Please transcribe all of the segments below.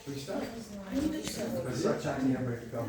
Прочитали? Не дочитала. Сочание Брикам.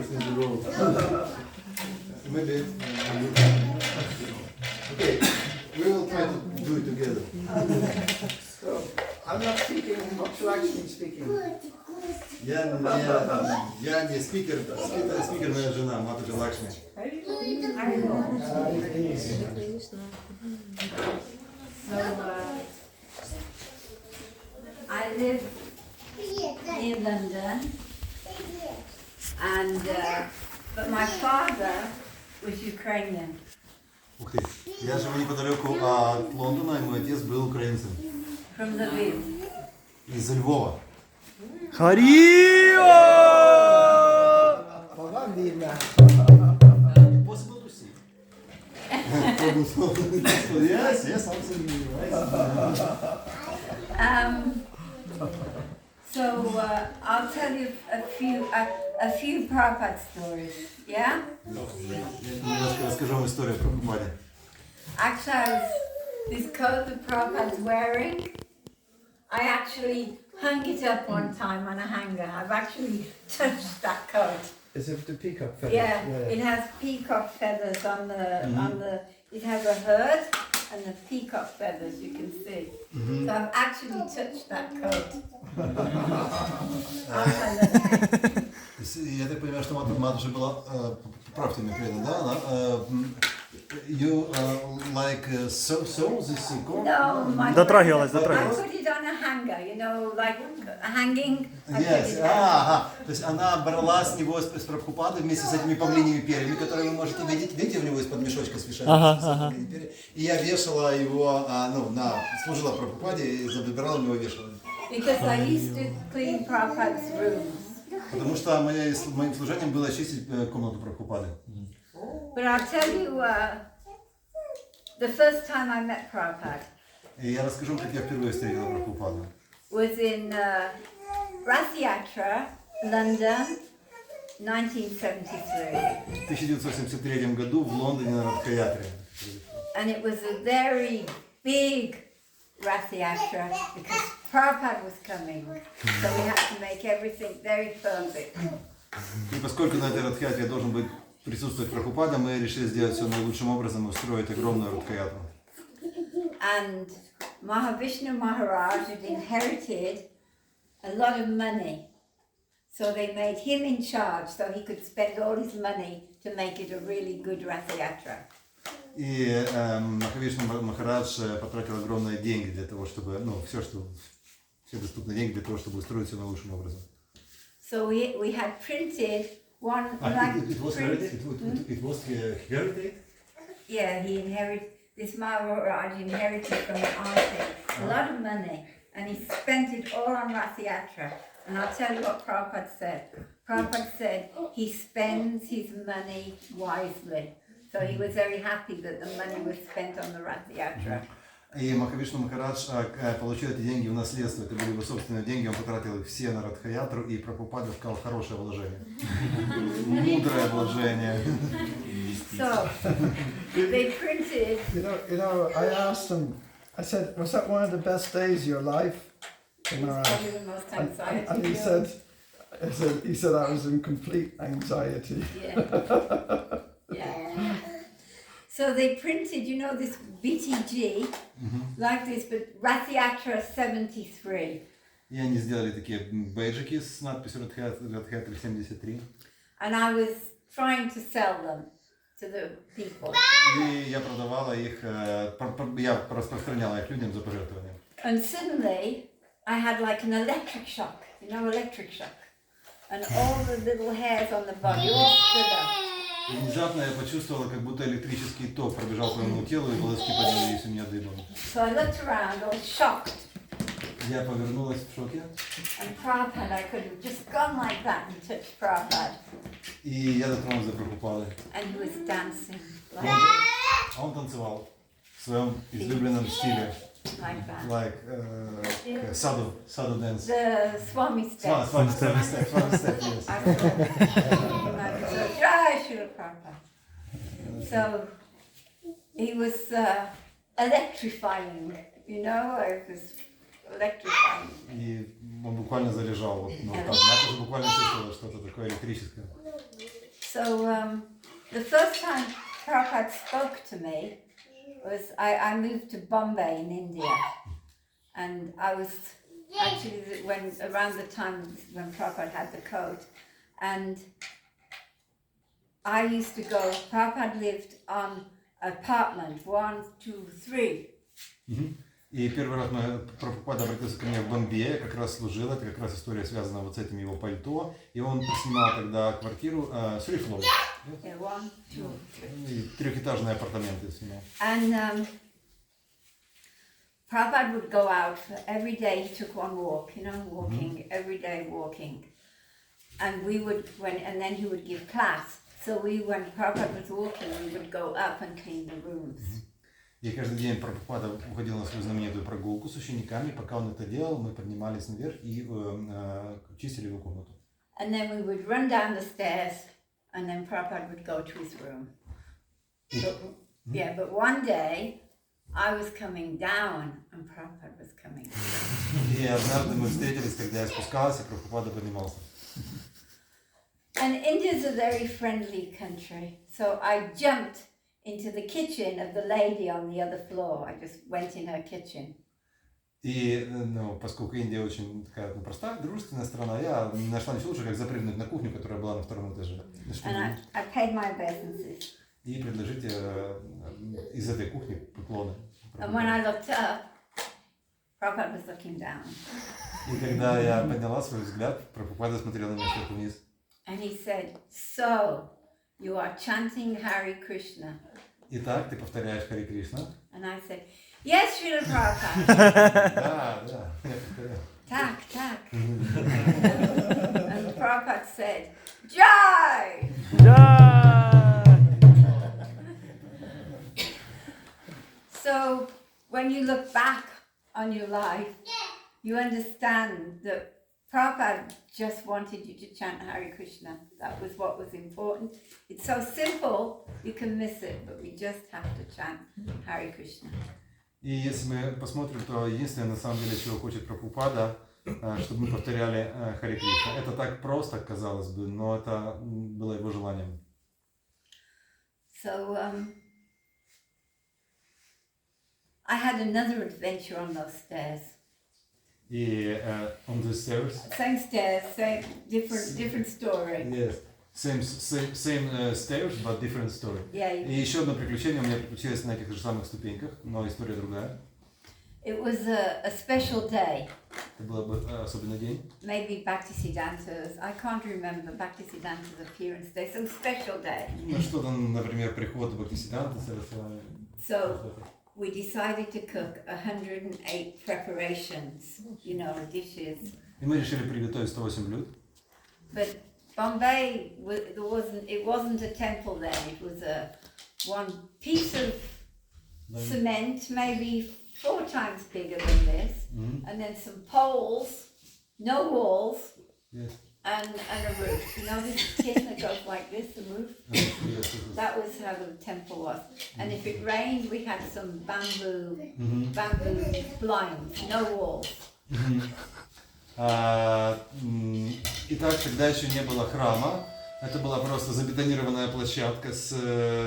in the world. Maybe. Okay, we will try to do it together. So, I'm not speaking, Lakshmi speaking. Я не спикер, спикер моя жена, матушка Лакшми. So, I live near London, and but my father was Ukrainian. Ух ты, я живу неподалеку от Лондона, и мой отец был украинцем. From Lviv. Из Львова. Харіо! Possible to see. Yes, absolutely right. So I'll tell you a few Prabhupada stories. Yeah. Немножко расскажу вам историю про Прабхупаде. Actually, this coat that Prabhupada's wearing, I actually hung it up one time on a hanger. I've actually touched that coat. Is it the peacock feathers? Yeah, it has peacock feathers on the. It has a hood and the peacock feathers. You can see. So I've actually touched that coat. Я так понимаю, что матушка была, поправьте меня, преданно, да? Она, you like sew this coat? No, my Дотрагивалась, I дотрагивалась. put it on a hanger, you know, like a hanging. I put Yes. it on. Ага. То есть она брала с него, с Прабхупады, вместе с этими павлиньими перьями, которые вы можете видеть. Видите, у него из-под мешочка свешаются павлиньи перья. И я вешала его, служила Прабхупаде и забирала у него вешала. Because I used to clean Prabhupada's rooms. Потому что моим служением было очистить комнату Прабхупады. But I'll tell you, the first time I met Prabhupada И я расскажу, как я впервые встретила Прабхупаду. was in Rath Yatra, London, 1973. В 1973 году в Лондоне на Радхаятре. And it was a very big Rath Yatra because Prabhupada was coming. So we had to make everything very perfect. И поскольку на этой Радхаятре должен быть присутствовать Прабхупада, мы решили сделать все наилучшим образом и устроить огромную Радхаятру. And Mahavishnu Maharaj had inherited a lot of money. So they made him in charge so he could spend all his money to make it a really good Rath Yatra. И Махавишну Махарадж потратил огромные деньги для того, чтобы, все доступные деньги для того, чтобы устроить все наилучшим образом. So we had printed one. It was heritage? Yeah, he inherited, this Maharaj inherited from the auntie a lot of money and he spent it all on Rath Yatra. And I'll tell you what Prabhupada said. Prabhupada said he spends his money wisely. So he was very happy that the money was spent on the Rath Yatra. И Махавишну Махарадж получил эти деньги в наследство, это были его собственные деньги, он потратил их все на Радхаятру, и Прабхупада сказал хорошее вложение. Мудрое вложение. So they printed. You know, I asked him, I said, was that one of the best days of your life? It was probably the most anxiety. And he said I was in complete anxiety. Yeah. So they printed, this BTG, like this, but Rath Yatra 73. И они сделали такие бейджики с надписью Радхаятра 73. And I was trying to sell them to the people. И я продавала их, я распространяла их людям за пожертвования. And suddenly I had like an electric shock, electric shock. And all the little hairs on the body all stood up. И внезапно я почувствовала, как будто электрический ток пробежал по моему телу, и волоски поднялись у меня дыбом. So I looked around, I was shocked. Я повернулась в шоке. And Prabhupada, I could have just gone like that and touched Prabhupada. И я дотронулась до Прабхупады. And he was dancing like А он танцевал в своем излюбленном стиле. that. Like sadhu dance. The Swami step. Swami step, yes. I saw Jai Shrila Prabhupada. So he was electrifying, it was electrifying. И он буквально заряжал. Вот так. Я тоже буквально чувствовала что-то такое электрическое. So the first time Prabhupada spoke to me was I moved to Bombay in India, and I was actually around the time when Prabhupada had the coat, and I used to go. Prabhupada lived on apartment 1, 2, 3. И первый раз Прабхупада обратился ко мне в Бомбее, как раз служил, это как раз история связана вот с этим его пальто, и он снимал тогда квартиру, 3 floors. Yeah, 1, 2, 3. И трехэтажные апартаменты снимал. And Prabhupada would go out every day. He took one walk, walking every day, walking, and we would and then he would give class. So when Prabhupada was walking, we would go up and clean the rooms. И каждый день Прабхупада уходил на свою знаменитую прогулку с учениками. Пока он это делал, мы поднимались наверх и чистили его комнату. And then we would run down the stairs, and then Prabhupada would go to his room. But one day I was coming down, and Prabhupada was coming down. И однажды мы встретились, когда я спускался, и Прабхупада поднимался. And India's a very friendly country, so I jumped into the kitchen of the lady on the other floor. I just went in her kitchen. И, поскольку Индия очень такая простая, дружественная страна, я не нашла ничего лучше, как запрыгнуть на кухню, которая была на 2-м этаже. And I paid my obeisances. И предложить из этой кухни поклоны. And when I looked up, Prabhupada was looking down. И когда я подняла свой взгляд, Прабхупада смотрел на меня сверху вниз. And he said, "So, you are chanting Hare Krishna." Итак, ты повторяешь Харе Кришна? And I said, "Yes, Шриле Prabhupada." Да, я повторяю. Tak. And Prabhupada said, "Jai!" So, when you look back on your life, you understand that Prabhupada just wanted you to chant Hare Krishna. That was what was important. It's so simple, you can miss it, but we just have to chant Hare Krishna. И если мы посмотрим, то единственное, на самом деле, чего хочет Прабхупада, чтобы мы повторяли Харе Кришна. Это так просто, казалось бы, но это было его желанием. So, I had another adventure on those stairs. И on the stairs. Same stairs, same different story. Yes. Same stairs, but different story. Yeah. И еще одно приключение у меня приключилось на этих же самых ступеньках, но история другая. It was a special day. Это был особенный день. Maybe Bhaktisiddhanta's, I can't remember Bhaktisiddhanta's appearance day, some special day. Ну что-то, например, приход Бхактисиддханты Сарасвами. So we decided to cook 108 preparations, dishes. И мы решили приготовить 108 блюд. But Bombay, it wasn't a temple then. It was one piece of cement, maybe 4 times bigger than this, and then some poles, no walls, yes. and a roof. This kit that goes like this, the roof. That was how the temple was. And if it rained, we had some bamboo blinds, no walls. Итак, тогда еще не было храма, это была просто забетонированная площадка с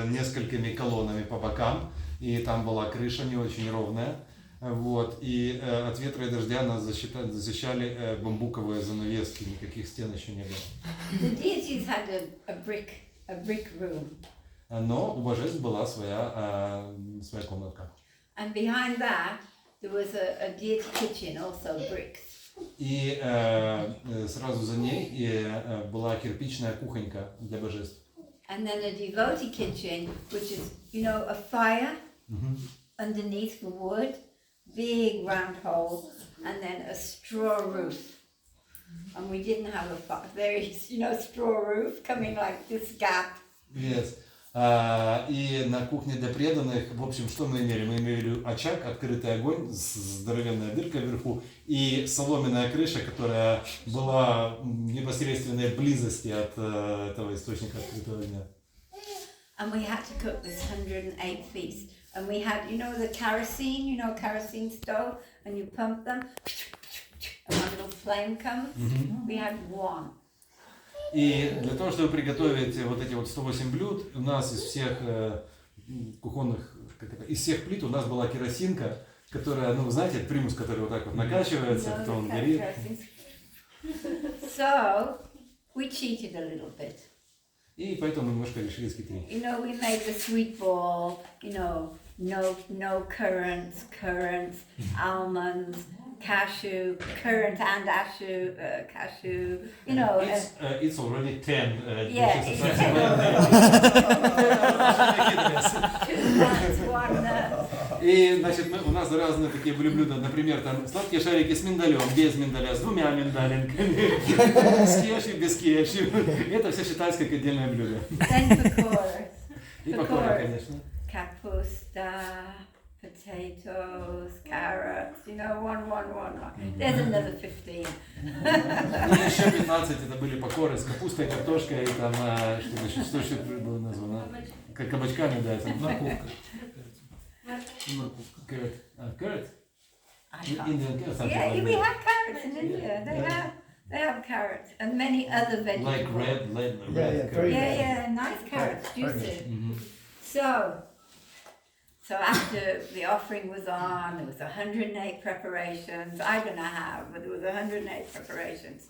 несколькими колоннами по бокам, и там была крыша не очень ровная, и от ветра и дождя нас защищали бамбуковые занавески, никаких стен еще не было. The deities had a brick room. Но у божеств была своя комнатка. And behind that there was a deity kitchen, also bricks. И сразу за ней была кирпичная кухонька для божеств. And then a devotee kitchen, which is, a fire underneath the wood, big round hole, and then a straw roof. And we didn't have a very, straw roof coming like this gap. Yes. И на кухне для преданных, в общем, что мы имели? Мы имели очаг, открытый огонь, здоровенная дырка вверху и соломенная крыша, которая была в непосредственной близости от этого источника открытого огня. And we had to cook this 108 feast. And we had, the kerosene, kerosene stove, and you pump them, and one little flame comes. We had one. И для того, чтобы приготовить вот эти вот 108 блюд, у нас из всех кухонных, из всех плит у нас была керосинка, которая, ну, знаете, примус, который вот так вот накачивается, потом он горит. So, we cheated a little bit. И поэтому мы немножко решили схитрить. You know, we made the sweet ball, you know, no currants, almonds, cashew, currant and cashew, you know. It's already 10 yeah, dishes. it's 2 nuts. И, значит, у нас разные такие были блюда, например, там сладкие шарики с миндалем, без миндаля, с 2 миндалинками, с кешью, без кешью. Это все считается как отдельное блюдо. И покоры, конечно. Kapusta, potatoes, carrots, you know, one. There's another 15. И еще 15 это были покоры с капустой, картошкой, и там, что еще было названо? Как кабачками, да, там морковка. Carrot? Indian carrots. Yeah, we have carrots in India. They have carrots and many other vegetables. Like red very carrot. Yeah, nice carrots, juicy. Mm-hmm. So after the offering was on, there was 108 preparations. I don't know how, but there was 108 preparations.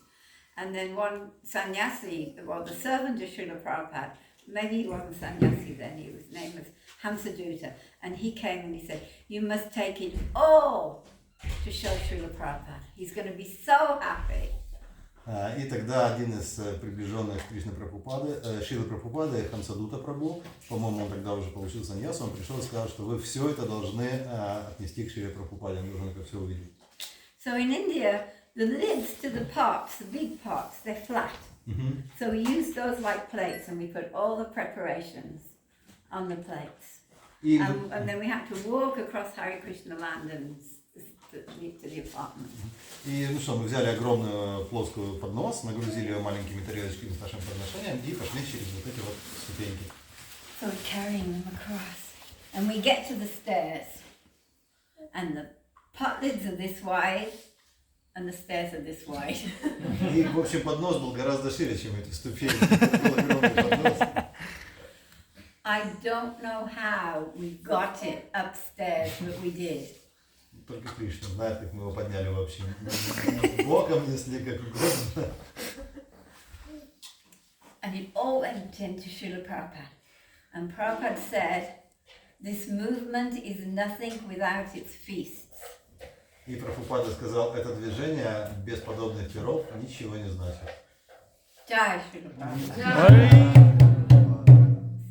And then one sannyasi, well, the servant of Srila Prabhupada, maybe he wasn't sannyasi then, his name was Hamsaduta, and he came and he said, you must take it all to show Srila Prabhupada. He's going to be so happy. И тогда один из приближенных Кришны Прабхупады, Шрилы Прабхупады, Хамсадута Прабху, по-моему, он тогда уже получил саньясу, он пришел и сказал, что вы все это должны отнести к Шриле Прабхупаде, он должен это все увидеть. So in India, the lids to the pots, the big pots, they're flat. Mm-hmm. So we used those like plates and we put all the preparations on the plates. And then we had to walk across Hare Krishna land and to the apartment. И ну что, мы взяли огромную плоскую поднос, нагрузили ее маленькими тарелочками с нашим подношением и пошли через вот эти вот ступеньки. So we're carrying them across. And we get to the stairs. And the pot lids are this wide. And the stairs are this wide. И, в общем, поднос был гораздо шире, чем эти ступеньки. Был огромный поднос. I don't know how we got it upstairs, but we did. Только Кришна знает, как мы его подняли вообще. Боком несли, как угодно. And it all went into Srila Prabhupada. And Prabhupada said, this movement is nothing without its feasts. И Прабхупада сказал, это движение без подобных пиров ничего не значит. Jai Srila Prabhupada.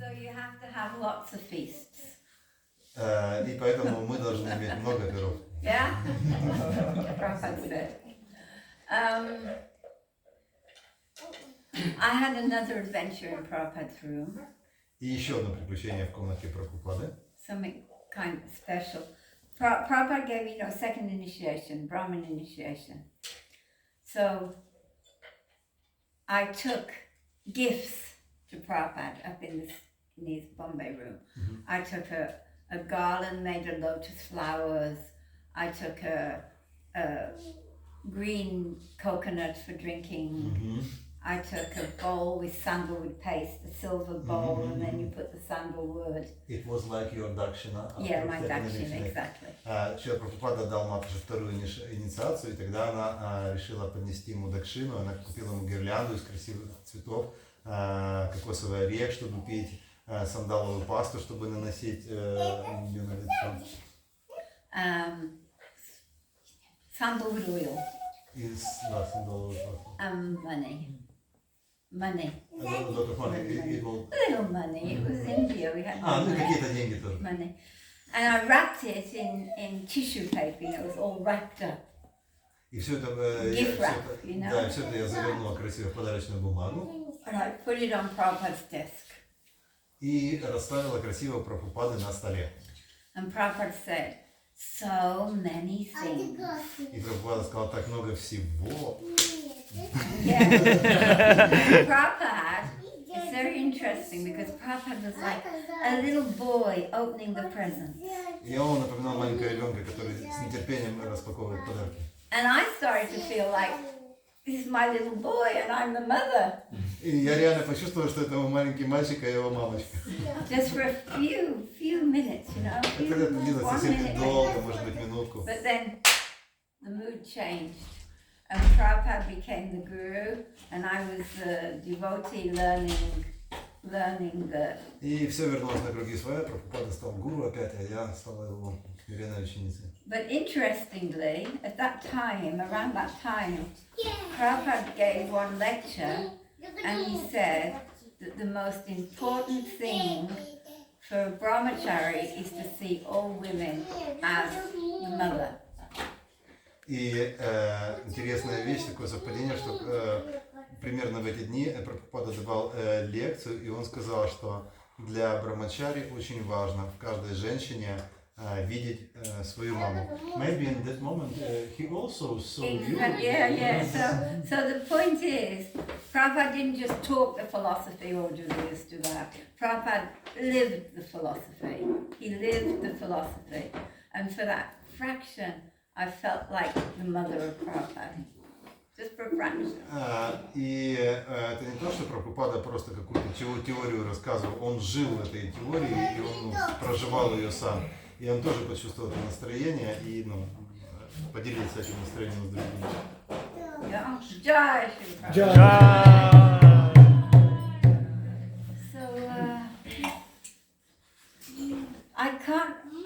So you have to have lots of feasts. И поэтому мы должны иметь много пиров. Yeah? Prabhupada said. I had another adventure in Prabhupada's room. И еще одно приключение в комнате Прабхупады. Something kind of special. Prabhupada gave me, second initiation, Brahmin initiation. So I took gifts to Prabhupada up in his Bombay room. Mm-hmm. I took a garland made of lotus flowers. I took a green coconut for drinking. Mm-hmm. I took a bowl with sandalwood paste, a silver bowl, mm-hmm. and then you put the sandalwood. It was like your dakshina. Yeah, my dakshina, exactly. Шрила Прабхупада дал матушке вторую инициацию, и тогда она решила поднести ему дакшину. Она купила ему гирлянду из красивых цветов, кокосовый орех, чтобы пить, сандаловую пасту, чтобы наносить ее на лицо. Sandalwood oil. Сандаловую пасту. Money. A lot of money. Little money. It was India. We had ну какие-то деньги тоже. Money. And I wrapped it in tissue paper. It was all wrapped up. И все это, Gift wrap, да, все это я завернула красиво в подарочную бумагу. And I put it on Prabhupada's desk. И расставила красиво Прабхупады на столе. And Prabhupada said, so many things. И Прабхупада сказал, так много всего. Yeah. Prabhupada, it's very interesting because Prabhupada was like a little boy opening the presents. И он напоминал маленького ребенка, который с нетерпением распаковывает подарки. And I started to feel like this is my little boy and I'm the mother. И я реально почувствовал, что это мой маленький мальчик, а его мамочка. Just for a few minutes, you know. Это длилось One совсем minute. недолго, может быть, минутку. But then the mood changed. And Prabhupada became the guru, and I was the devotee learning the. И все вернулось на круги своя. Прабхупада стал гуру опять, а я стала его верной ученицей. But interestingly, at that time, around that time, Prabhupada gave one lecture, and he said that the most important thing for a brahmachari is to see all women as the mother. И интересная вещь, такое совпадение, что примерно в эти дни Прабхупада давал лекцию, и он сказал, что для брамачари очень важно в каждой женщине видеть свою маму. Maybe in that moment he also saw you. Yeah. So the point is, Prabhupada didn't just talk the philosophy or do this, do that. Prabhupada lived the philosophy. He lived the philosophy. And for that fraction, I felt like the mother of Prabhupada. Just for a fraction. И это не то, что Прабхупада просто какую-то теорию рассказывал, он жил этой теорией, и он проживал ее сам. И он тоже почувствовал это настроение и поделился этим настроением с другими. Yeah. Jai Shri Prabhupada. Jai. So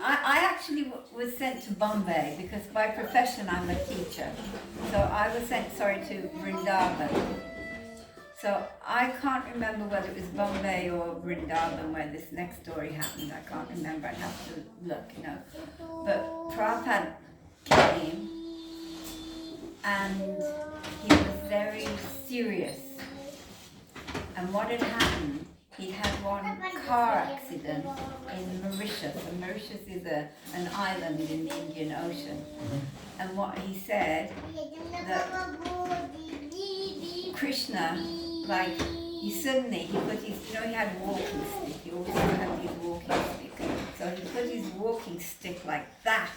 I actually was sent to Bombay because by profession I'm a teacher. So I was sent, to Vrindavan. So I can't remember whether it was Bombay or Vrindavan where this next story happened. I can't remember. I'd have to look, you know. But Prabhupada came and he was very serious. And what had happened, he had one car accident in Mauritius. And Mauritius is an island in the Indian Ocean. And what he said, that Krishna, like, he put his, he had a walking stick, he always had his walking stick. So he put his walking stick like that.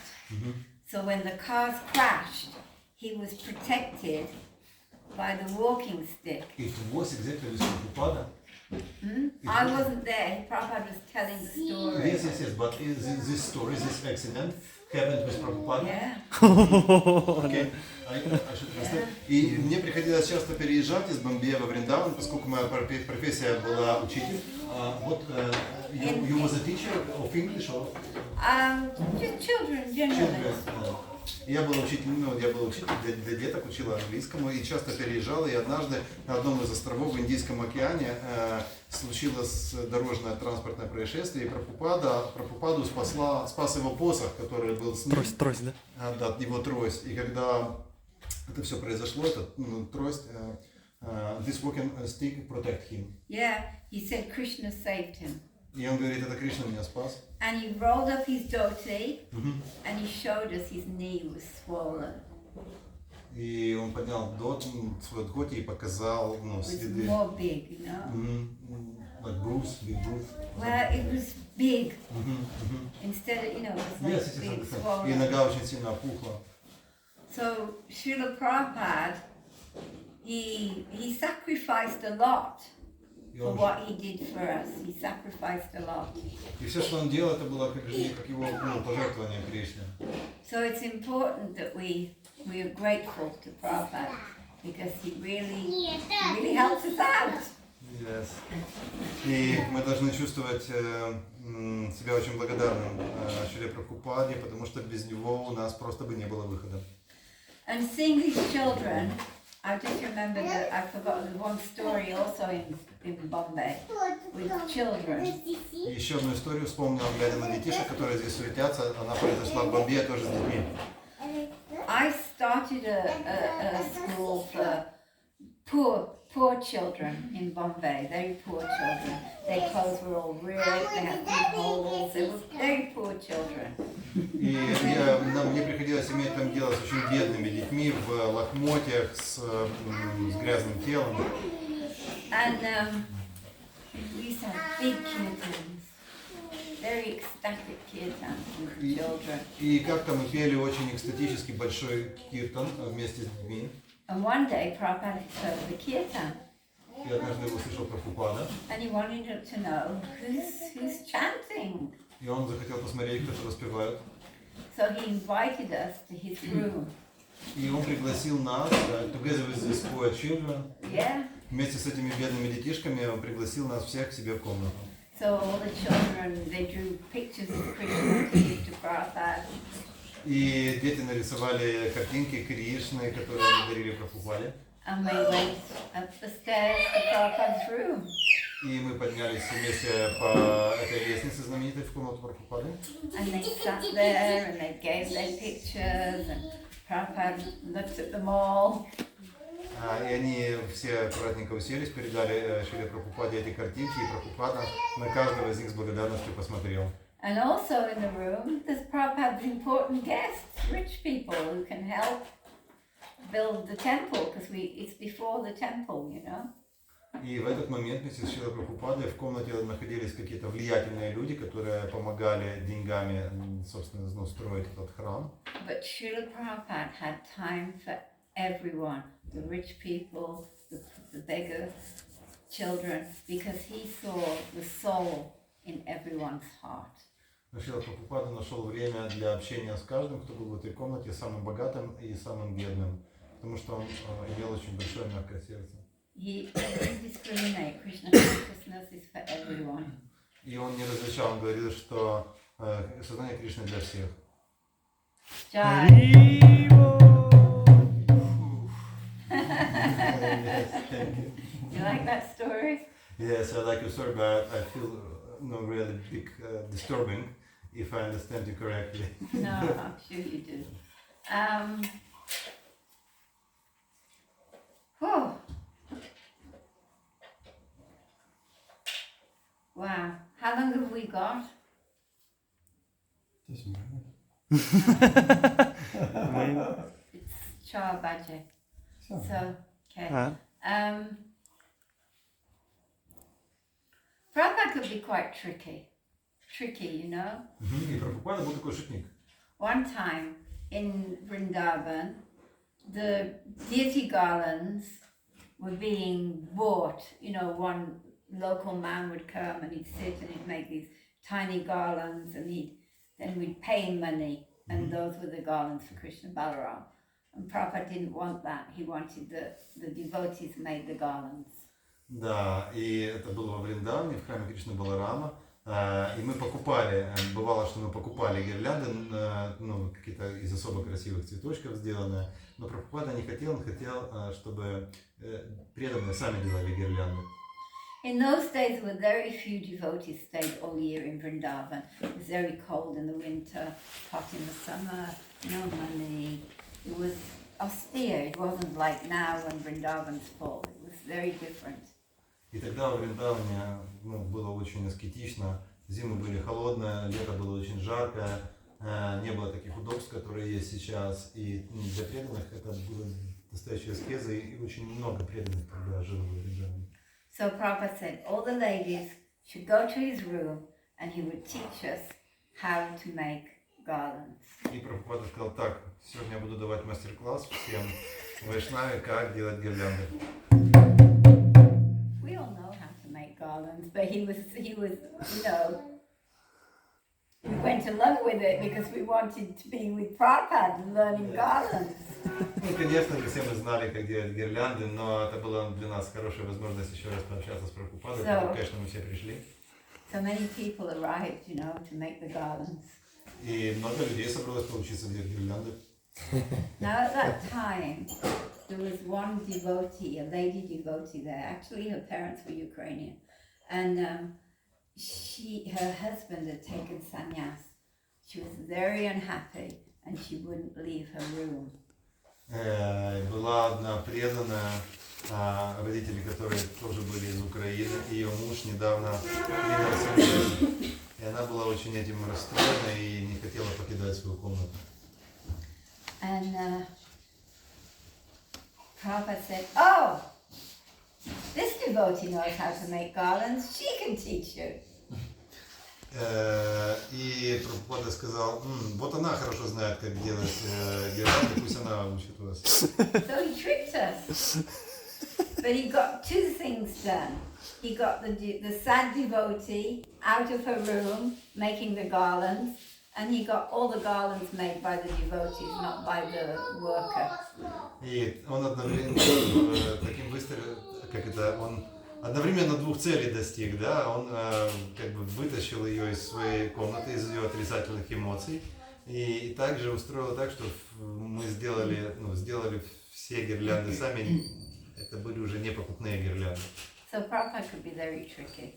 So when the cars crashed, he was protected by the walking stick. It was exactly with Prabhupada. I wasn't there, Prabhupada was telling the story. Yes, but this story, this accident happened with Prabhupada. Yeah. Okay. I should understand. И мне приходилось часто переезжать из Бомбея во Вриндаван, поскольку моя профессия была учитель. What, you was a teacher of English or? Just children generally. Я был учителем для деток, учил английскому и часто переезжал. И однажды на одном из островов в Индийском океане случилось дорожное транспортное происшествие, и Прабхупаду спас его посох, который был с ним. Трость, да? Да, его трость. И когда это все произошло, эта трость, this walking stick protect him. Yeah, he said Krishna saved him. И он говорит, это Кришна меня спас. And he rolled up his dhoti and he showed us his knee was swollen. И он поднял свой дхоти и показал следы. It was more big, you know. Like bruise, big bruise. Well, it was big. Instead of, it was like Yes, big, и swollen. нога очень сильно опухла. So Шриле Prabhupada, he sacrificed a lot for what he did for us. He sacrificed a lot. И все, что он делал, это было как его пожертвование Кришне. So it's important that we are grateful to Prabhupada because he really helps us out. Yes. И мы должны чувствовать себя очень благодарным Шриле Прабхупаде, потому что без него у нас просто бы не было выхода. And seeing these children, I just remember that I forgot one story also in Bombay with children. И еще одну историю вспомнил, глядя на детишек, которые здесь суетятся. Она произошла в Бомбее тоже с детьми. I started a school for poor children in Bombay, very poor children. Their clothes were all ripped, they had big holes, they were very poor children. И мне приходилось иметь там дело с очень бедными детьми в лохмотьях, с грязным телом. And we used to have big kirtans, very ecstatic kirtans with children. И как-то мы пели очень экстатически большой киртан вместе с детьми. And one day Prabhupada heard the kirtan, И однажды его услышал Прабхупада, and he wanted to know who's chanting. и он захотел посмотреть, кто это распевает. So he invited us to his room. И он пригласил нас, together with these poor children, Yeah. вместе с этими бедными детишками, он пригласил нас всех к себе в комнату. So all the children, they drew pictures of Krishna to give to Prabhupada. И дети нарисовали картинки Кришны, которые они дарили Прабхупаде. And we went up the stairs to Prabhupada's room. И мы поднялись вместе по этой лестнице знаменитой в комнату Прабхупады. And they sat there and they gave their pictures and Prabhupada looked at them all. И они все аккуратненько уселись, передали Шриле Прабхупаде эти картинки, и Прабхупада на каждого из них с благодарностью посмотрел. And also in the room, there's Prabhupada's important guests, rich people who can help build the temple, because it's before the temple, you know. И в этот момент вместе с Шрилой Прабхупадой в комнате находились какие-то влиятельные люди, которые помогали деньгами, собственно, строить этот храм. But Srila Prabhupada had time for everyone, the rich people, the beggar children, because he saw the soul in everyone's heart. Шрила Прабхупада нашел время для общения с каждым, кто был в этой комнате, самым богатым и самым бедным, потому что он имел очень большое мягкое сердце. He didn't discriminate. Krishna consciousness is for everyone. И он не различал, он говорил, что сознание Кришны для всех. Jai. You like that story? Yes, I like your story, but I feel really big disturbing, if I understand you correctly. No, I'm sure you do. Whew. Wow. How long have we got? Doesn't matter. It's Char Baje. So, okay. Prabhupada could be quite tricky, you know. И Прабхупада был такой шутник. One time in Vrindavan, the deity garlands were being bought. You know, one local man would come and he'd sit and he'd make these tiny garlands, and then we'd pay him money, and those were the garlands for Krishna Balaram. And Prabhupada didn't want that. He wanted the devotees made the garlands. Да, и это было во Вриндаване, в храме Кришны Баларама. И мы покупали, бывало, что мы покупали гирлянды, какие-то из особо красивых цветочков сделанные. Но Прабхупада не хотел, он хотел, чтобы преданные сами делали гирлянды. In those days, there were very few devotees stayed all year in Vrindavan. It was very cold in the winter, hot in the summer, no money. It was austere. It wasn't like now when Vrindavan's full. It was very different. И тогда в Вриндаване было очень аскетично. Зимы были холодные, лето было очень жаркое, не было таких удобств, которые есть сейчас. И для преданных это было настоящая аскеза, и очень много преданных тогда жило в Вриндаване. So Prabhupada said all the ladies should go to his room and he would teach us how to make garlands. И Прабхупада сказал: так, сегодня я буду давать мастер-класс всем вайшнаве, как делать гирлянды. We all know how to make garlands, but he was, you know, we went along with it because we wanted to be with Prabhupada learning garlands. Ну, конечно же, все мы знали, как делать гирлянды, но это была для нас хорошая возможность еще раз пообщаться с Прабхупадой, поэтому, конечно, мы все пришли. So many people arrived, you know, to make the garlands. И много людей собралось поучиться делать гирлянды. Now at that time, there was one devotee, a lady devotee there. Actually, her parents were Ukrainian, and her husband had taken sannyas. She was very unhappy, and she wouldn't leave her room. Была одна преданная, родители которой тоже были из Украины, и ее муж недавно принял саньясу. И она была очень этим расстроена и не хотела покидать свою комнату. And Prabhupada said, "Oh, this devotee knows how to make garlands. She can teach you." И Прабхупада сказал, вот она хорошо знает, как делать гирлянды, пусть она учит вас. So he tricked us. But he got two things done. He got the sad devotee out of her room making the garlands, and he got all the garlands made by the devotees, not by the worker. И он одновременно таким быстрым, он одновременно двух целей достиг, да, он как бы вытащил ее из своей комнаты, из ее отрицательных эмоций, и также устроил так, что мы сделали все гирлянды сами, это были уже не покупные гирлянды. So Prabhupada could be very tricky.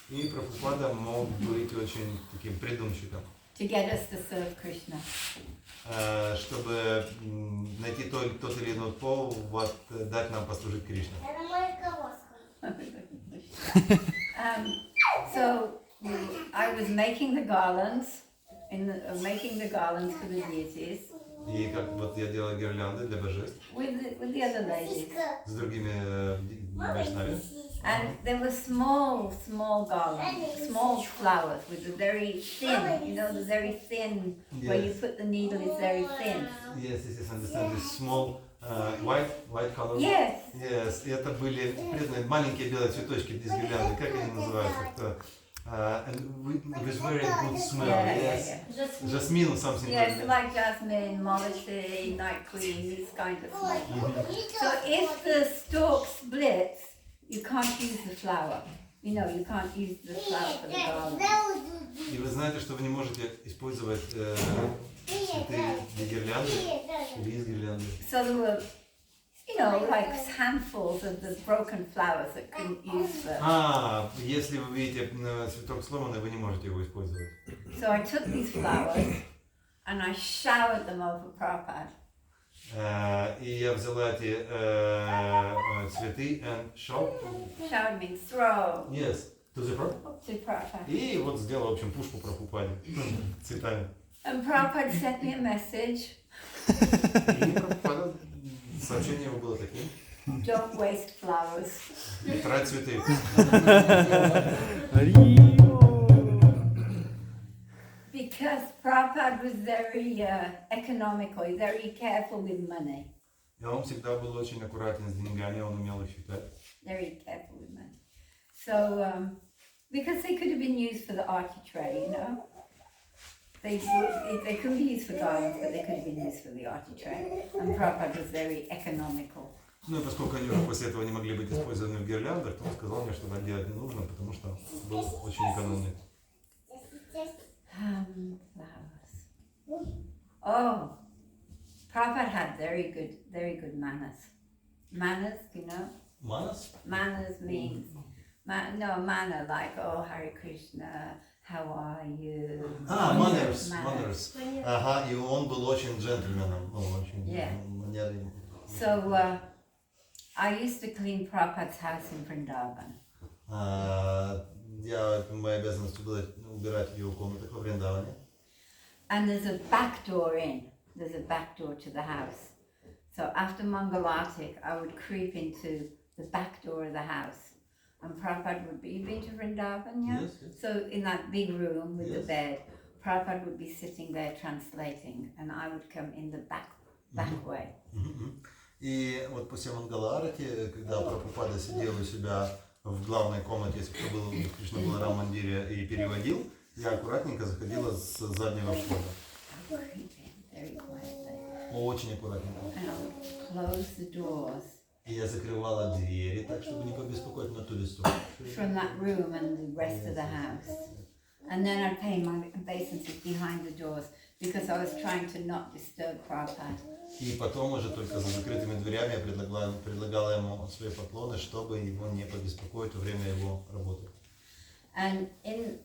И Прабхупада мог быть очень таким придумщиком. To get us to serve Krishna. Чтобы найти тот или иной повод, дать нам послужить Кришне. So I was making the garlands, for the deities. И как вот я делал гирлянды для божеств With the other ladies. с другими вайшнави. And there were small garlands, small flowers with a very thin, the very thin, where you put the needle is very thin. Yes, understand. This small white color. Yes. Yes, и это были маленькие белые цветочки из гирлянды, как они называются? And with very good smell. Yes. Jasmine or something. Yes, like jasmine, molesty, night queen, this kind of smell. So if the stalk splits, you can't use the flower. You can't use the flower for the garland. И вы знаете, что вы не можете использовать цветы для гирлянды или из гирлянды. So there were, like handfuls of the broken flowers that couldn't use the... Если вы видите цветок сломанный, вы не можете его использовать. So I took these flowers and I showered them over Prabhupada. И я взяла эти цветы and Showered means throw. Yes, to the Prabhupada. To Prabhupada. И вот сделала, в общем, пушку Прабхупаде цветами. And Prabhupada sent me a message. И Прабхупада, сообщение его было таким. Don't waste flowers. Не трать цветы. Because Prabhupada was very economical, very careful with money. И он всегда был очень аккуратен с деньгами, он умел их считать. Very careful with money. So, because they could have been used for the arty tray, They couldn't be used for garlands, but they could have been used for the arty tray. And Prabhupada was very economical. Ну и поскольку они уже после этого не могли быть использованы в гирляндах, то он сказал мне, что так делать не нужно, потому что был очень экономный. Flowers. Oh, Prabhupada had very good manners. Manners, Манас? Manners means, manner like, oh, Hare Krishna, how are you? Manners. Ага, и он был очень джентльменом, очень манерным. So, I used to clean Prabhupada's house in Vrindavan. Моей обязанностью было убирать в его комнатах во Вриндаване. And there's a back door to the house. So after Mangalatik, I would creep into the back door of the house. And Prabhupada would be, you've been to Vrindavan, yeah? Yes. So in that big room with the bed, Prabhupada would be sitting there translating, and I would come in the back way. И вот после Мангаларати, когда Прабхупада сидел у себя в главной комнате, если кто был в Кришна-Баларам-мандире и переводил, я аккуратненько заходила с заднего входа. Очень аккуратненько. И я закрывала двери, так, чтобы не побеспокоить на ту листу. From that room and the rest of the house. And then I'd pay my obeisances behind the doors, because I was trying to not disturb Prabhupada. И потом уже только за закрытыми дверями я предлагала ему свои поклоны, чтобы его не побеспокоить во время его работы. And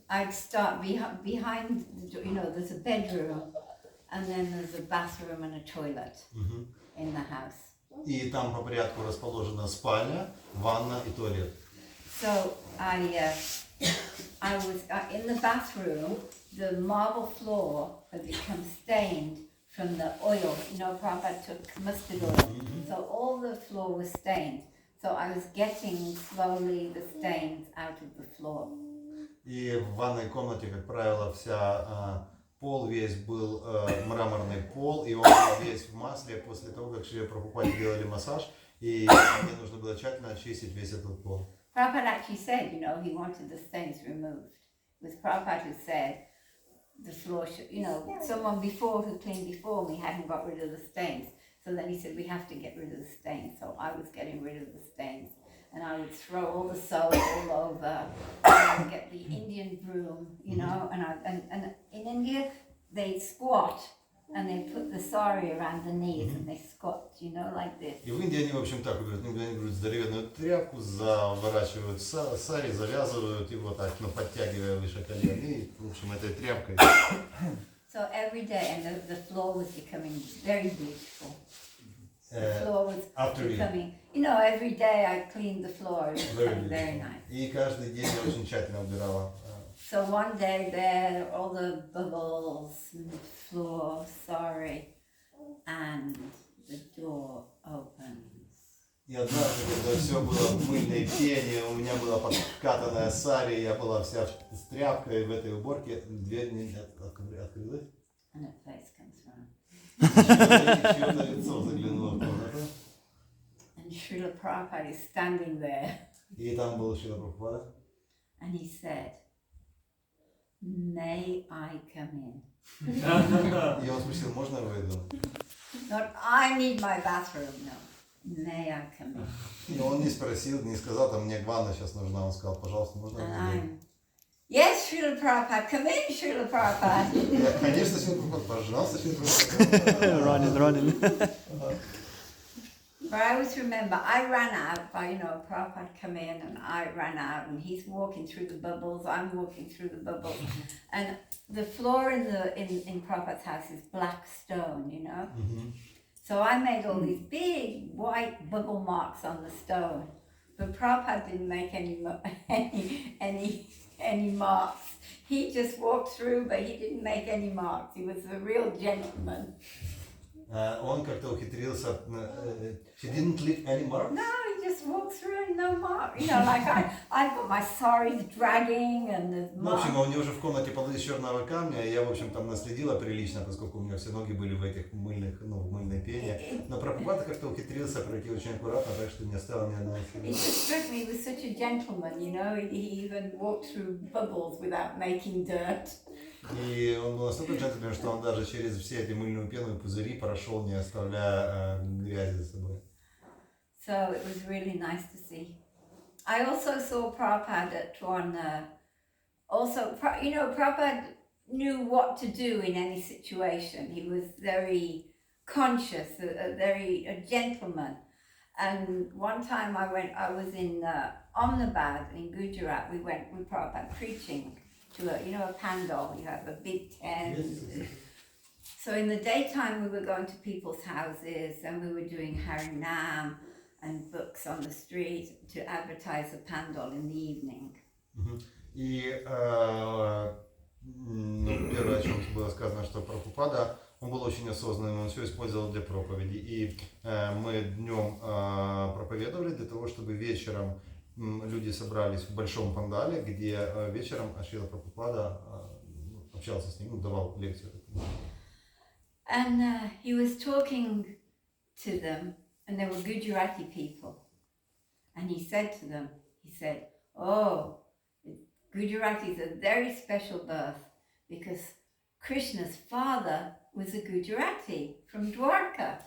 I'd start behind the door, there's a bedroom, and then there's a bathroom and a toilet in the house. И там по порядку расположена спальня, ванна и туалет. So I was in the bathroom. The marble floor had become stained from the oil. Prabhupada took mustard oil, so all the floor was stained. So I was getting slowly the stains out of the floor. И в ванной комнате, как правило, пол весь был мраморный пол, и он был весь в масле после того, как Шриле Прабхупаде делали массаж, и мне нужно было тщательно очистить весь этот пол. Prabhupada actually said, you know, he wanted the stains removed. It was Prabhupada who said the floor should, you know, someone before who cleaned before me hadn't got rid of the stains. So then he said, we have to get rid of the stains. So I was getting rid of the stains. And I would throw all the soap all over, and get the Indian broom, you know, and in India they squat and they put the sari around the knees and they squat, you know, like this. И в Индии они, в общем, так говорят, они берут здоровенную тряпку, заворачивают сари, завязывают его так, ну, подтягивая выше колен, и, в общем, этой тряпкой. So every day, and the floor was becoming very beautiful. The floor was becoming, you know, every day I cleaned the floor, it was very nice. И каждый день я очень тщательно убирала. So one day there, all the bubbles and the floor, sorry, and the door opens. И однажды, когда все было в мыльной пене, у меня была подкатанная сари, я была вся с тряпкой в этой уборке, дверь открылась. And a face comes round. Чьё-то лицо заглянуло в комнату. And Шрила Prabhupada is standing there. И там был Шрила Прабхупада. And he said, "May I come in?" И он спросил, можно я войду? Not, I need my bathroom, no. May I come in? И он не спросил, не сказал, там мне ванна сейчас нужна. Он сказал, пожалуйста, можно я войду? Yes, Шрила Prabhupada, come in, Шрила Prabhupada. Я, конечно, Шрила Прабхупада, пожалуйста, Шрила Прабхупада. Running. But I always remember, I ran out, you know, Prabhupada come in and I ran out and he's walking through the bubbles, I'm walking through the bubbles. And the floor in Prabhupada's house is black stone, you know. So I made all these big white bubble marks on the stone. But Prabhupada didn't make any marks. He just walked through, but he didn't make any marks. He was a real gentleman. Он как-то ухитрился. She didn't leave any mark? No, he just walked through and no mark. You know, like I got my saris dragging and the Ну, в общем, у него уже в комнате полы из черного камня, и я, в общем, там наследила прилично, поскольку у меня все ноги были в этих мыльных, ну, в мыльной пене. Но Прабхупада как-то ухитрился пройти очень аккуратно, так что не оставил ни одного следа. It just struck me, he was such a gentleman, you know, he even walked through bubbles without making dirt. И он был настолько джентльмен, что он даже через все эти мыльную пену и пузыри прошел, не оставляя грязи за собой. So it was really nice to see. I also saw Prabhupada at one, you know, Prabhupada knew what to do in any situation. He was very conscious, a gentleman. And one time I was in Ahmedabad in Gujarat. We went with Prabhupada preaching to a pandal. You have a big tent. Yes. So in the daytime we were going to people's houses and we were doing Harinam and books on the street to advertise the pandal in the evening. И первое, о чем было сказано, что Прабхупада, он был очень осознанным, он все использовал для проповеди. И мы днем проповедовали для того, чтобы вечером люди собрались в большом пандале, где вечером Шрила Прабхупада общался с ним, давал лекцию. And he was talking to them, and they were Gujarati people. And he said to them, "Oh, Gujarati is a very special birth because Krishna's father was a Gujarati from Dwarka."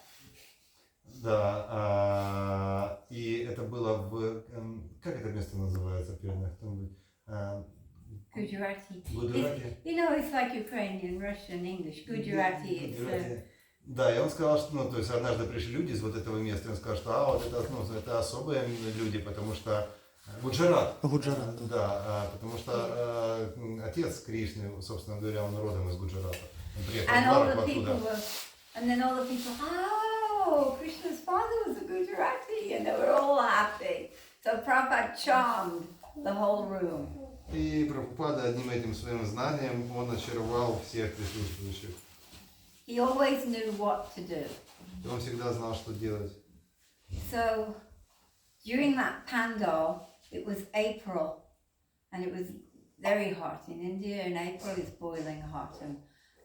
Да, и это было в... Как это место называется? Gujarati. Gujarati. You know, it's like Ukrainian, Russian, English. Gujarati. Да, и он сказал, что, ну, то есть однажды пришли люди из вот этого места, и он сказал, что, вот это, ну, это особые люди, потому что Гуджарат. Да, потому что отец Кришны, собственно говоря, он родом из Гуджарата. Он приехал оттуда. And then all the people, oh, Krishna's father was a Gujarati, and they were all happy. So Prabhupada charmed the whole room. И Прабхупада одним этим своим знанием, он очаровал всех присутствующих. He always knew what to do. Он всегда знал, что делать. So during that pandal, it was April, and very hot. In India, in April, it's boiling hot. And,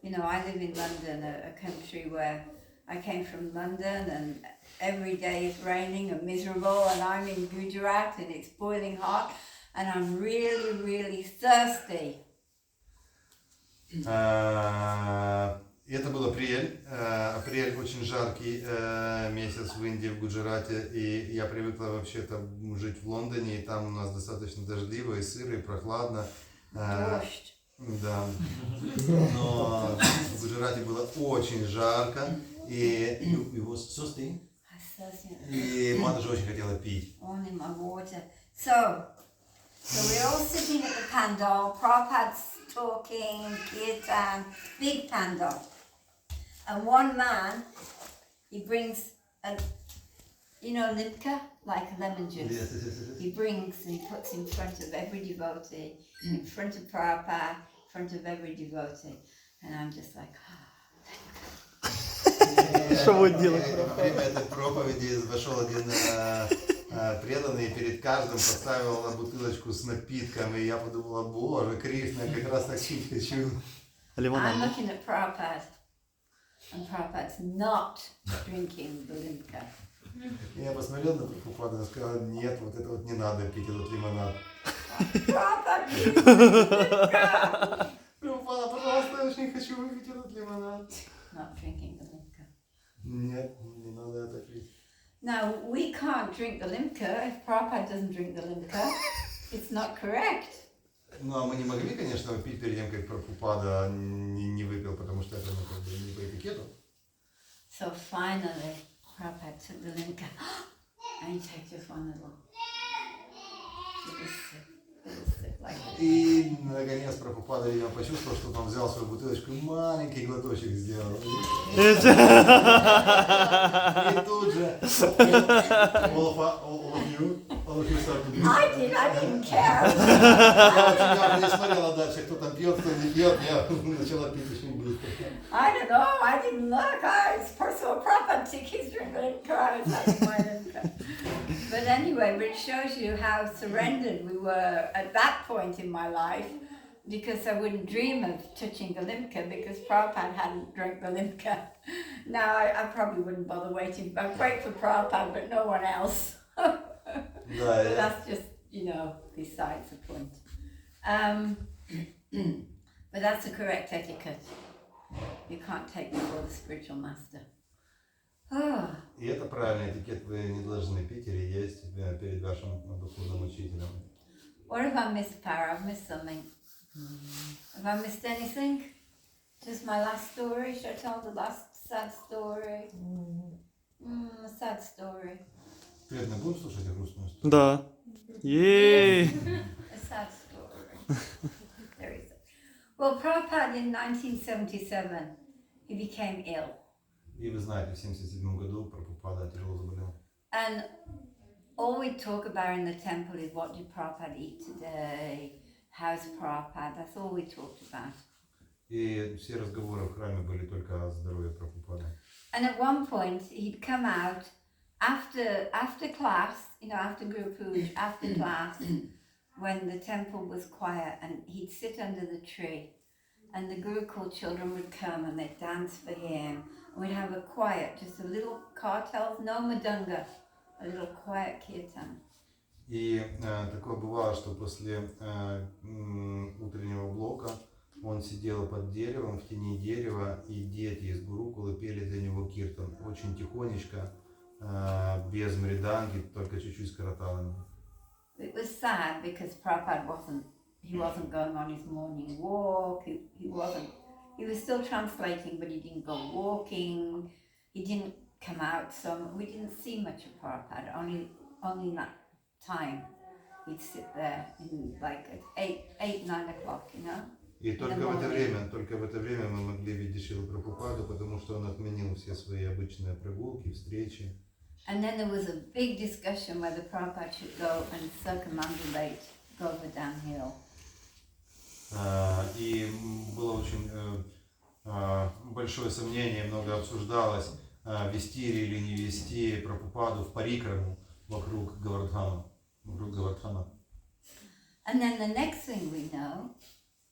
you know, I live in London, a country where I came from London and every day is raining and miserable, and I'm in Gujarat and it's boiling hot and I'm really, really thirsty. Это был апрель. Апрель очень жаркий месяц в Индии, в Гуджарате. И я привыкла вообще-то жить в Лондоне, и там у нас достаточно дождливо, и сыро, и прохладно. Дождь. Да. Но в Гуджарате было очень жарко. И его состы. И мама тоже очень хотела пить. Only my water. So we're all sitting at the pandal. Prabhupada's talking, kirtan, big pandal. And one man, he brings limca, like lemon juice. Yes. He brings and he puts in front of every devotee, in front of Prabhupada, in front of every devotee. And I'm just like, Что будет делать? Во время этой проповеди вошел один преданный и перед каждым поставил бутылочку с напитком, и я подумала, боже, Кришна, я как раз так пить хочу. I'm looking at Prabhupada, and Prabhupada's not drinking the limca. Я посмотрел на Прабхупаду и сказал, нет, вот это вот не надо пить, этот лимонад. Prabhupada, Прабхупада, пожалуйста, я очень хочу выпить этот лимонад. not drinking the limca. Нет, не надо это пить. Now, we can't drink the limca if Prabhupada doesn't drink the limca. It's not correct. Ну, а мы не могли, конечно, пить перед тем, как Прабхупада не выпил, потому что это как бы не по этикету. So finally, Prabhupada took the limca and he takes just one little sip like this. И, наконец, Прабхупада, видимо, почувствовал, что он взял свою бутылочку и маленький глоточек сделал. И тут же all of you started to do. I didn't care. Я не смотрела дальше, кто там пьет, кто не пьет, я начала пить очень быстро. I don't know, I didn't look. I saw Prabhupada took his drink limca, I was like, my limca. But anyway, but it shows you how surrendered we were at that point in my life, because I wouldn't dream of touching the limca because Prabhupada hadn't drank the limca. Now I probably wouldn't bother waiting. I'd wait for Prabhupada, but no one else. But that's just, besides the point. But that's the correct etiquette. You can't take before the spiritual master. И это правильный этикет, вы не должны пить или есть перед вашим духовным учителем. What have I missed, Para? I've missed something. Have I missed anything? Just my last story? Should I tell the last sad story? A sad story. Привет, мы будем слушать грустную историю? Да. Ей! A sad story. There is. Well, Prabhupada in 1977, he became ill. И вы знаете, в 1977 году Прабхупада тяжело заболел. And all we talk about in the temple is what did Prabhupada eat today? How's Prabhupada? That's all we talked about. И все разговоры в храме были только о здоровье Прабхупады. And at one point, he'd come out after class, after Guru Puja, after class, when the temple was quiet, and he'd sit under the tree, and the Gurukul children would come and they'd dance for him. And we'd have a quiet, just a little kartals, no madunga, a little quiet kirtan. И такое бывало, что после утреннего блока он сидел под деревом, в тени дерева, и дети из Гурукулы пели для него киртан. Очень тихонечко, без мриданги, только чуть-чуть с караталами. It was sad because Prabhupada wasn't going on his morning walk, he was still translating, but he didn't go walking, he didn't come out, so we didn't see much of Prabhupada, only that time he'd sit there in like at 8-9 o'clock, И только в это время мы могли видеть Шрилу Прабхупаду, потому что он отменил все свои обычные прогулки, встречи. And then there was a big discussion whether Prabhupada should go and circumambulate Govardhan Hill. И было очень большое сомнение, много обсуждалось, вести или не вести Прабхупаду в парикраму вокруг Говардхана. And then the next thing we know,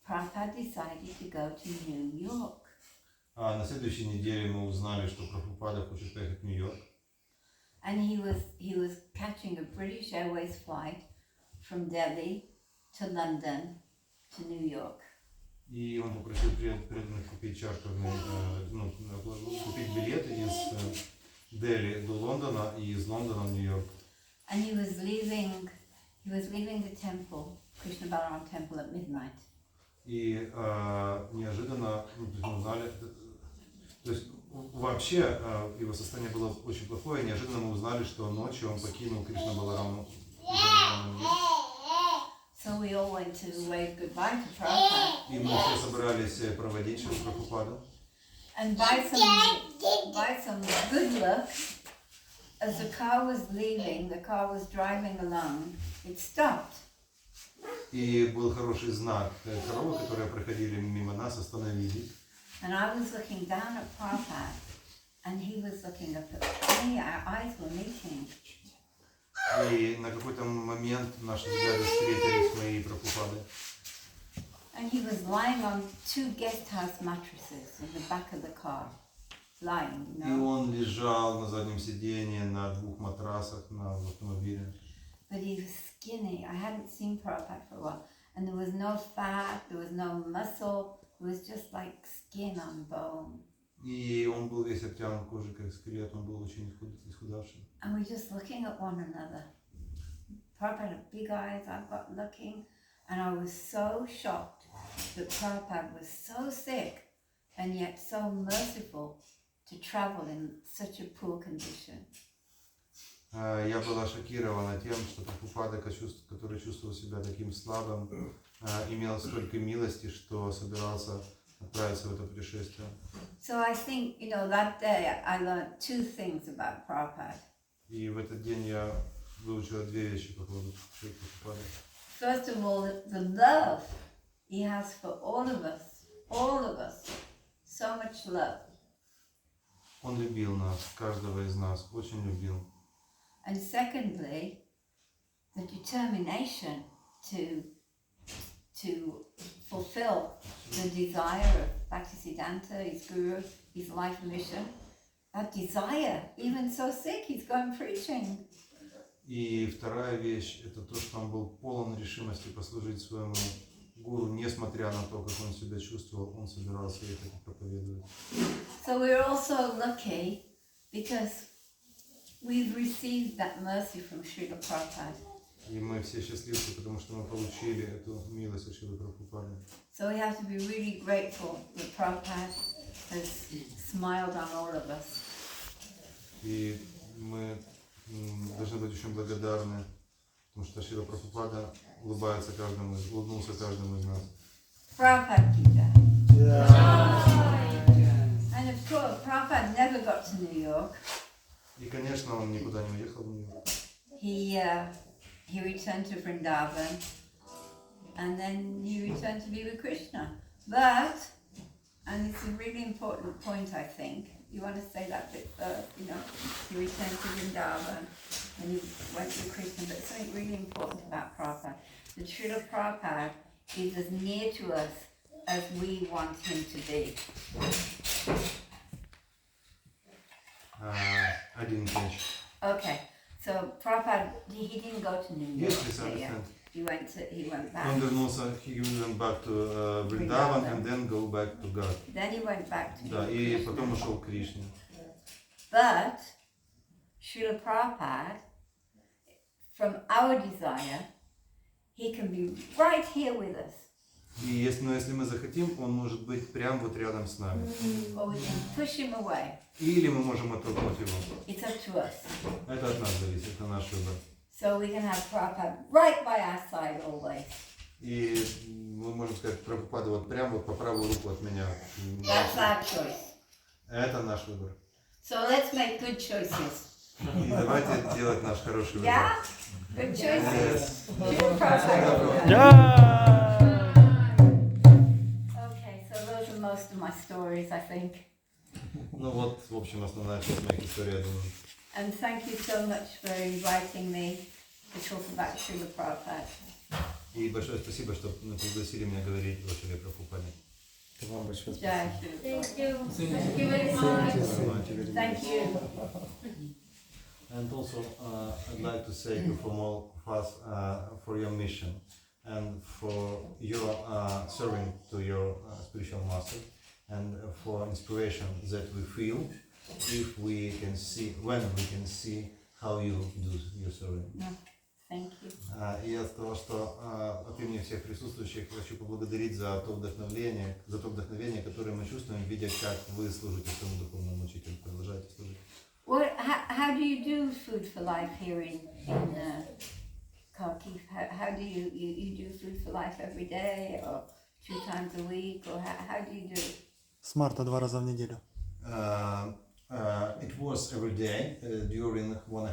Prabhupada decided to go to New York. А на следующей неделе мы узнали, что Прабхупада хочет поехать в Нью-Йорк. And he was catching a British Airways flight from Delhi to London to New York. И он попросил преданных купить чартерный, купить билеты из Дели до Лондона и из Лондона в Нью-Йорк. And he was leaving the temple, Krishna Balaram temple at midnight. И неожиданно мы узнали, то есть вообще его состояние было очень плохое, и неожиданно мы узнали, что ночью он покинул Кришна Балараму. So we all went to wave goodbye to Prabhupada. И мы все собрались проводить Шрилу Прабхупаду. And by some good luck, as the car was leaving, the car was driving along, it stopped. И был хороший знак. Коровы, которые проходили мимо нас, остановились. And I was looking down at Prabhupada, and he was looking up at me. Our eyes were meeting. И на какой-то момент наши взгляды встретились с моей Прабхупадой. And he was lying on 2 guest house mattresses in the back of the car. Lying, И он лежал на заднем сиденье на 2 матрасах на автомобиле. But he was skinny. I hadn't seen Prabhupada for a while. And there was no fat, there was no muscle. It was just like skin on bone. И он был весь обтянут кожей, как скелет, он был очень исхудавший. And we're just looking at one another. Prabhupada had big eyes, I've got looking. And I was so shocked that Prabhupada was so sick and yet so merciful to travel in such a poor condition. Я была шокирована тем, что Прабхупада, который чувствовал себя таким слабым, имел столько милости, что собирался отправиться в это путешествие. So I think, that day I learned 2 things about Prabhupada. И в этот день я выучила 2 вещи по поводу Прабхупады. First of all, the love he has for all of us, so much love. Он любил нас, каждого из нас, очень любил. And secondly, the determination to fulfill the desire of Bhaktisiddhanta, his guru, his life mission. That desire, even so sick, he's going preaching. И вторая вещь, это то, что он был полон решимости послужить своему гуру, несмотря на то, как он себя чувствовал, он собирался это проповедовать. So we're also lucky because we've received that mercy from Шриле Прабхупаде. И мы все счастливцы, потому что мы получили эту милость от Шрилы Прабхупады. So we have to be really grateful that Prabhupada has smiled on all of us. И мы должны быть очень благодарны, потому что Шрила Прабхупада улыбнулся каждому из нас. Prabhupada did that. Yeah. And of course, Prabhupada never got to New York. И, конечно, он никуда не уехал в Нью-Йорк. He returned to Vrindavan, and then he returned to be with Krishna. But, and it's a really important point, I think. You want to say that bit first, he returned to Vrindavan and he went to Krishna, but something really important about Prabhupada. That Srila Prabhupada is as near to us as we want him to be. I didn't catch. Okay, so Prabhupada, he didn't go to New York. Yes, I understand. He went back. Он вернулся, he went back to Vrindavan and then go back to God. Then he went back to Да, и потом ушел к Кришне. But Srila Prabhupada, from our desire, he can be right here with us. И если мы захотим, он может быть прямо вот рядом с нами. Or we can push him away. Или мы можем оттолкнуть его. It's up to us. Это от нас зависит, это наш выбор. So we can have Prabhupada right by our side always. И мы можем сказать, Прабхупада вот прямо вот по правую руку от меня. That's our choice. Это наш выбор. So let's make good choices. И давайте делать наш хороший выбор. Yeah? Good choices. Srila Prabhupada. Yeah. Okay, so those are most of my stories, I think. Ну вот, в общем, основная часть моих историй, я думаю. And thank you so much for inviting me to talk about Srila Prabhupada. И большое спасибо, что пригласили меня говорить о Шриле Прабхупаде. Вам большое Jai спасибо. Shri Prabhupada. Thank you very much. Thank you. And also, I'd like to thank you from all of us for your mission and for your serving to your spiritual master, and for inspiration that we feel if we can see, when we can see how you do your serving. No, thank you. И я сказал, что от имени всех присутствующих хочу поблагодарить за то вдохновение, которое мы чувствуем, видя, как вы служите своему духовному учителю, продолжаете служить. What, how do you do Food for Life here in Kharkiv? How do you do Food for Life every day or 2 times a week, or how do you do it? С марта 2 раза в неделю. It was every day during 1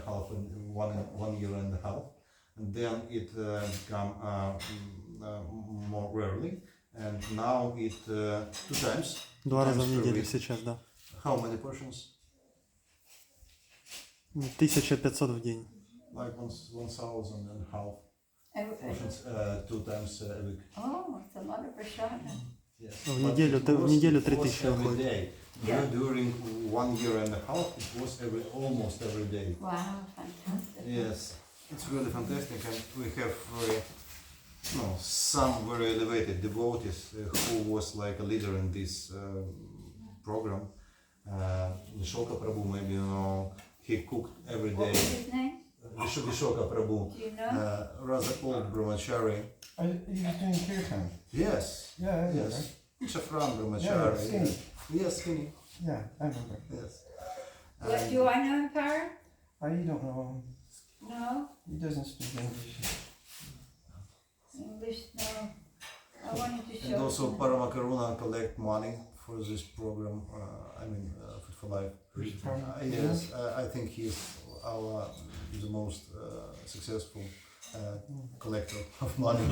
year and a half, and then it became more rarely, and now it 2 times. 2 раза в per неделю week. сейчас, да. How many portions? 1500 в день. Like 1,500 Every, portions 2 times a week. oh, it's a lot of prasada. Yes. В But неделю, it в was- неделю it was 3000 every выходит. day. Yeah. During 1 year and a half, it was almost every day. Wow, fantastic. Yes, it's really fantastic, and we have some very elevated devotees who was like a leader in this program. Vishoka Prabhu, maybe you know, he cooked every What day. was his name? Vishoka Prabhu, Do you know? rather old brahmachari. He was doing kirtan. Yes, Yeah, yes, Shafran Yeah, brahmachari. skinny. Yes, skinny. Yeah, I remember. Yes. What, do I know him, Para? I don't know him. No? He doesn't speak English. English, no. I wanted to And show also him. Paramakaruna collect money for this program. Food for Life. Yes, I think he's the most successful collector of money.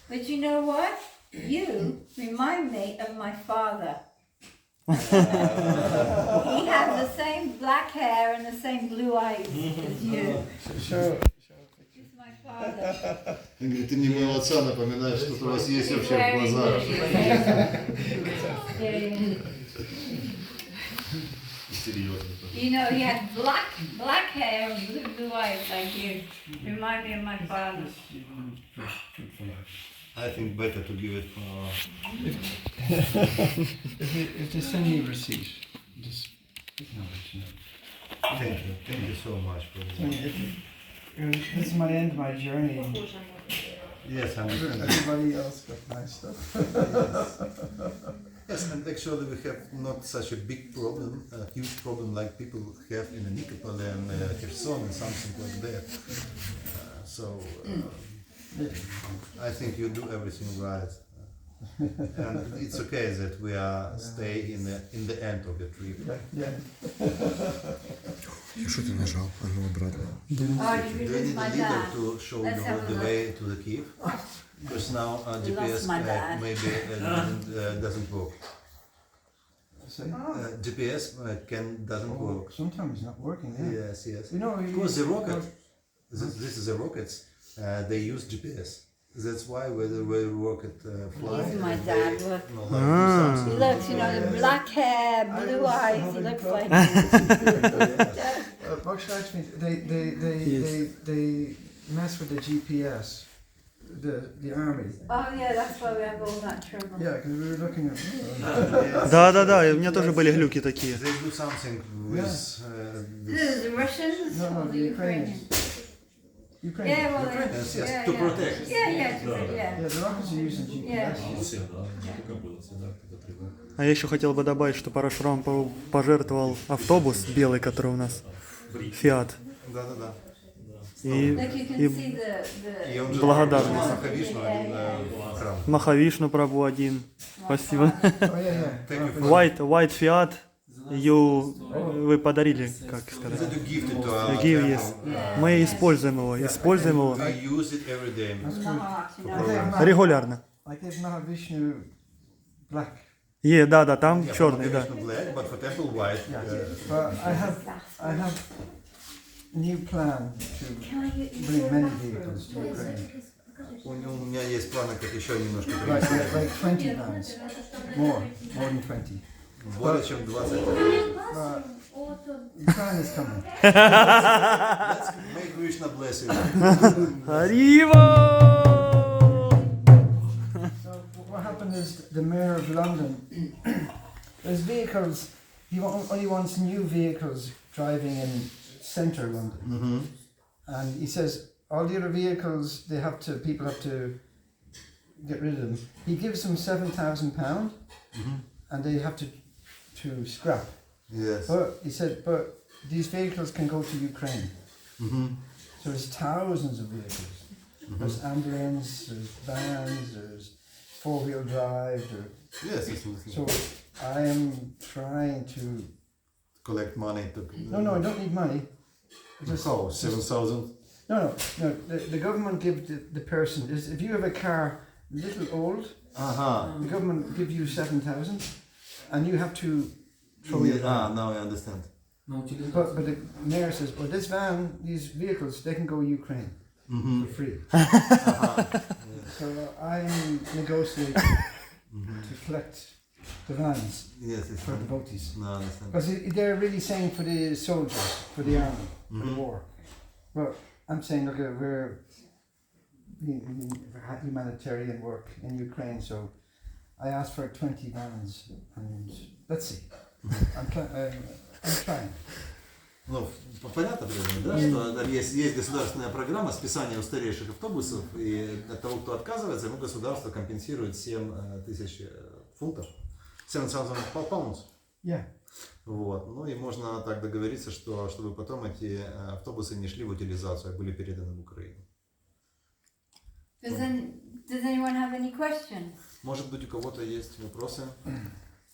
But you know what? You remind me of my father. He had the same black hair and the same blue eyes as you. Sure. He's my father. Он говорит, ты мне моего отца напоминаешь, что у вас есть He's вообще в very глазах. good. Yeah. Серьезно. You know, he had black hair and blue eyes like you. Remind me of my father. I think better to give it If they send me receipt, just acknowledge it. Thank you so much for This is my end of my journey. Yes, I understand. Everybody else got nice stuff. Yes, and actually we have not such a big problem, a huge problem like people have in Nikopol and Kherson and something like that. I think you do everything right. And it's okay that we are stay in the end of the trip. Yeah. Что ты нажал? А ну обратно. Oh, you Do you lose need my a leader dad. to show Let's you have a the look. way to the Kiev? Because now We lost GPS my dad. maybe doesn't work. See? GPS doesn't Oh, work. sometimes it's not working. Yeah. Yes, yes. You know, Because the rocket, this is the rockets, they use GPS. That's why when the rocket fly, He's my they, dad, look. you know, like do He something. looks, you know, the black hair, blue eyes, he looks like What strikes me, they mess with the GPS, the army. Oh yeah, that's why we have all that trouble. Yeah, because we were looking at. Yes. Да, и у меня тоже были глюки такие. They do something with The Russians No, or no, the the Ukrainians? Ukraine. Yeah, well, Ukrainians, yes, yeah, to yeah. protect. Yeah, Yeah, the rockets are using GPS. А я еще хотел бы добавить, что Парашурама пожертвовал автобус белый, который у нас, Фиат. Да. И, Like you can и see the И он же Благодарность. Махавишну в храм. Махавишну Прабху один. Спасибо. Oh, yeah. Thank you for White Fiat вы подарили, как сказать. that you gifted to our Give temple. yes. Мы используем его. We use it every day. in the heart, you know. Регулярно. I gave Mahavishnu black. Да, там Yeah, черный, да. Mахavishnu black, but for temple white. But I have new plan to Can I use bring your many bathroom? vehicles to Ukraine. У меня есть планы, как еще немножко Like, привести. like 20 vans. More than 20. Более чем 20. Ukraine is coming. Let's make Krishna bless you. Арива! So what happened is the mayor of London, there's vehicles, he only wants new vehicles driving in centre London. And he says all the other vehicles, people have to get rid of them. He gives them £7,000 and they have to scrap. Yes. But he said, but these vehicles can go to Ukraine. So there's thousands of vehicles. There's ambulance, there's vans, there's four-wheel drive. Yes. So I am trying to... Collect money to... No, I don't need money. How? 7,000? No. The government gives the person, if you have a car a little old, the government gives you 7,000 and you have to throw it out. Now I understand. But the mayor says, well, this van, these vehicles, they can go Ukraine for free. So I'm negotiating to collect the vans for devotees. No, I understand. Because they're really saying for the soldiers, for the army, for the war. But I'm saying, look, we're humanitarian work in Ukraine, so I asked for 20 vans, and let's see. I'm trying. Ну, понятно, да, что там есть государственная программа списания устаревших автобусов, и от того, кто отказывается, ему государство компенсирует 7,000 фунтов. 7,000 pounds. Yeah. Вот. Ну и можно так договориться, что чтобы потом эти автобусы не шли в утилизацию, а были переданы в Украину. Does anyone have any questions? Может быть, у кого-то есть вопросы?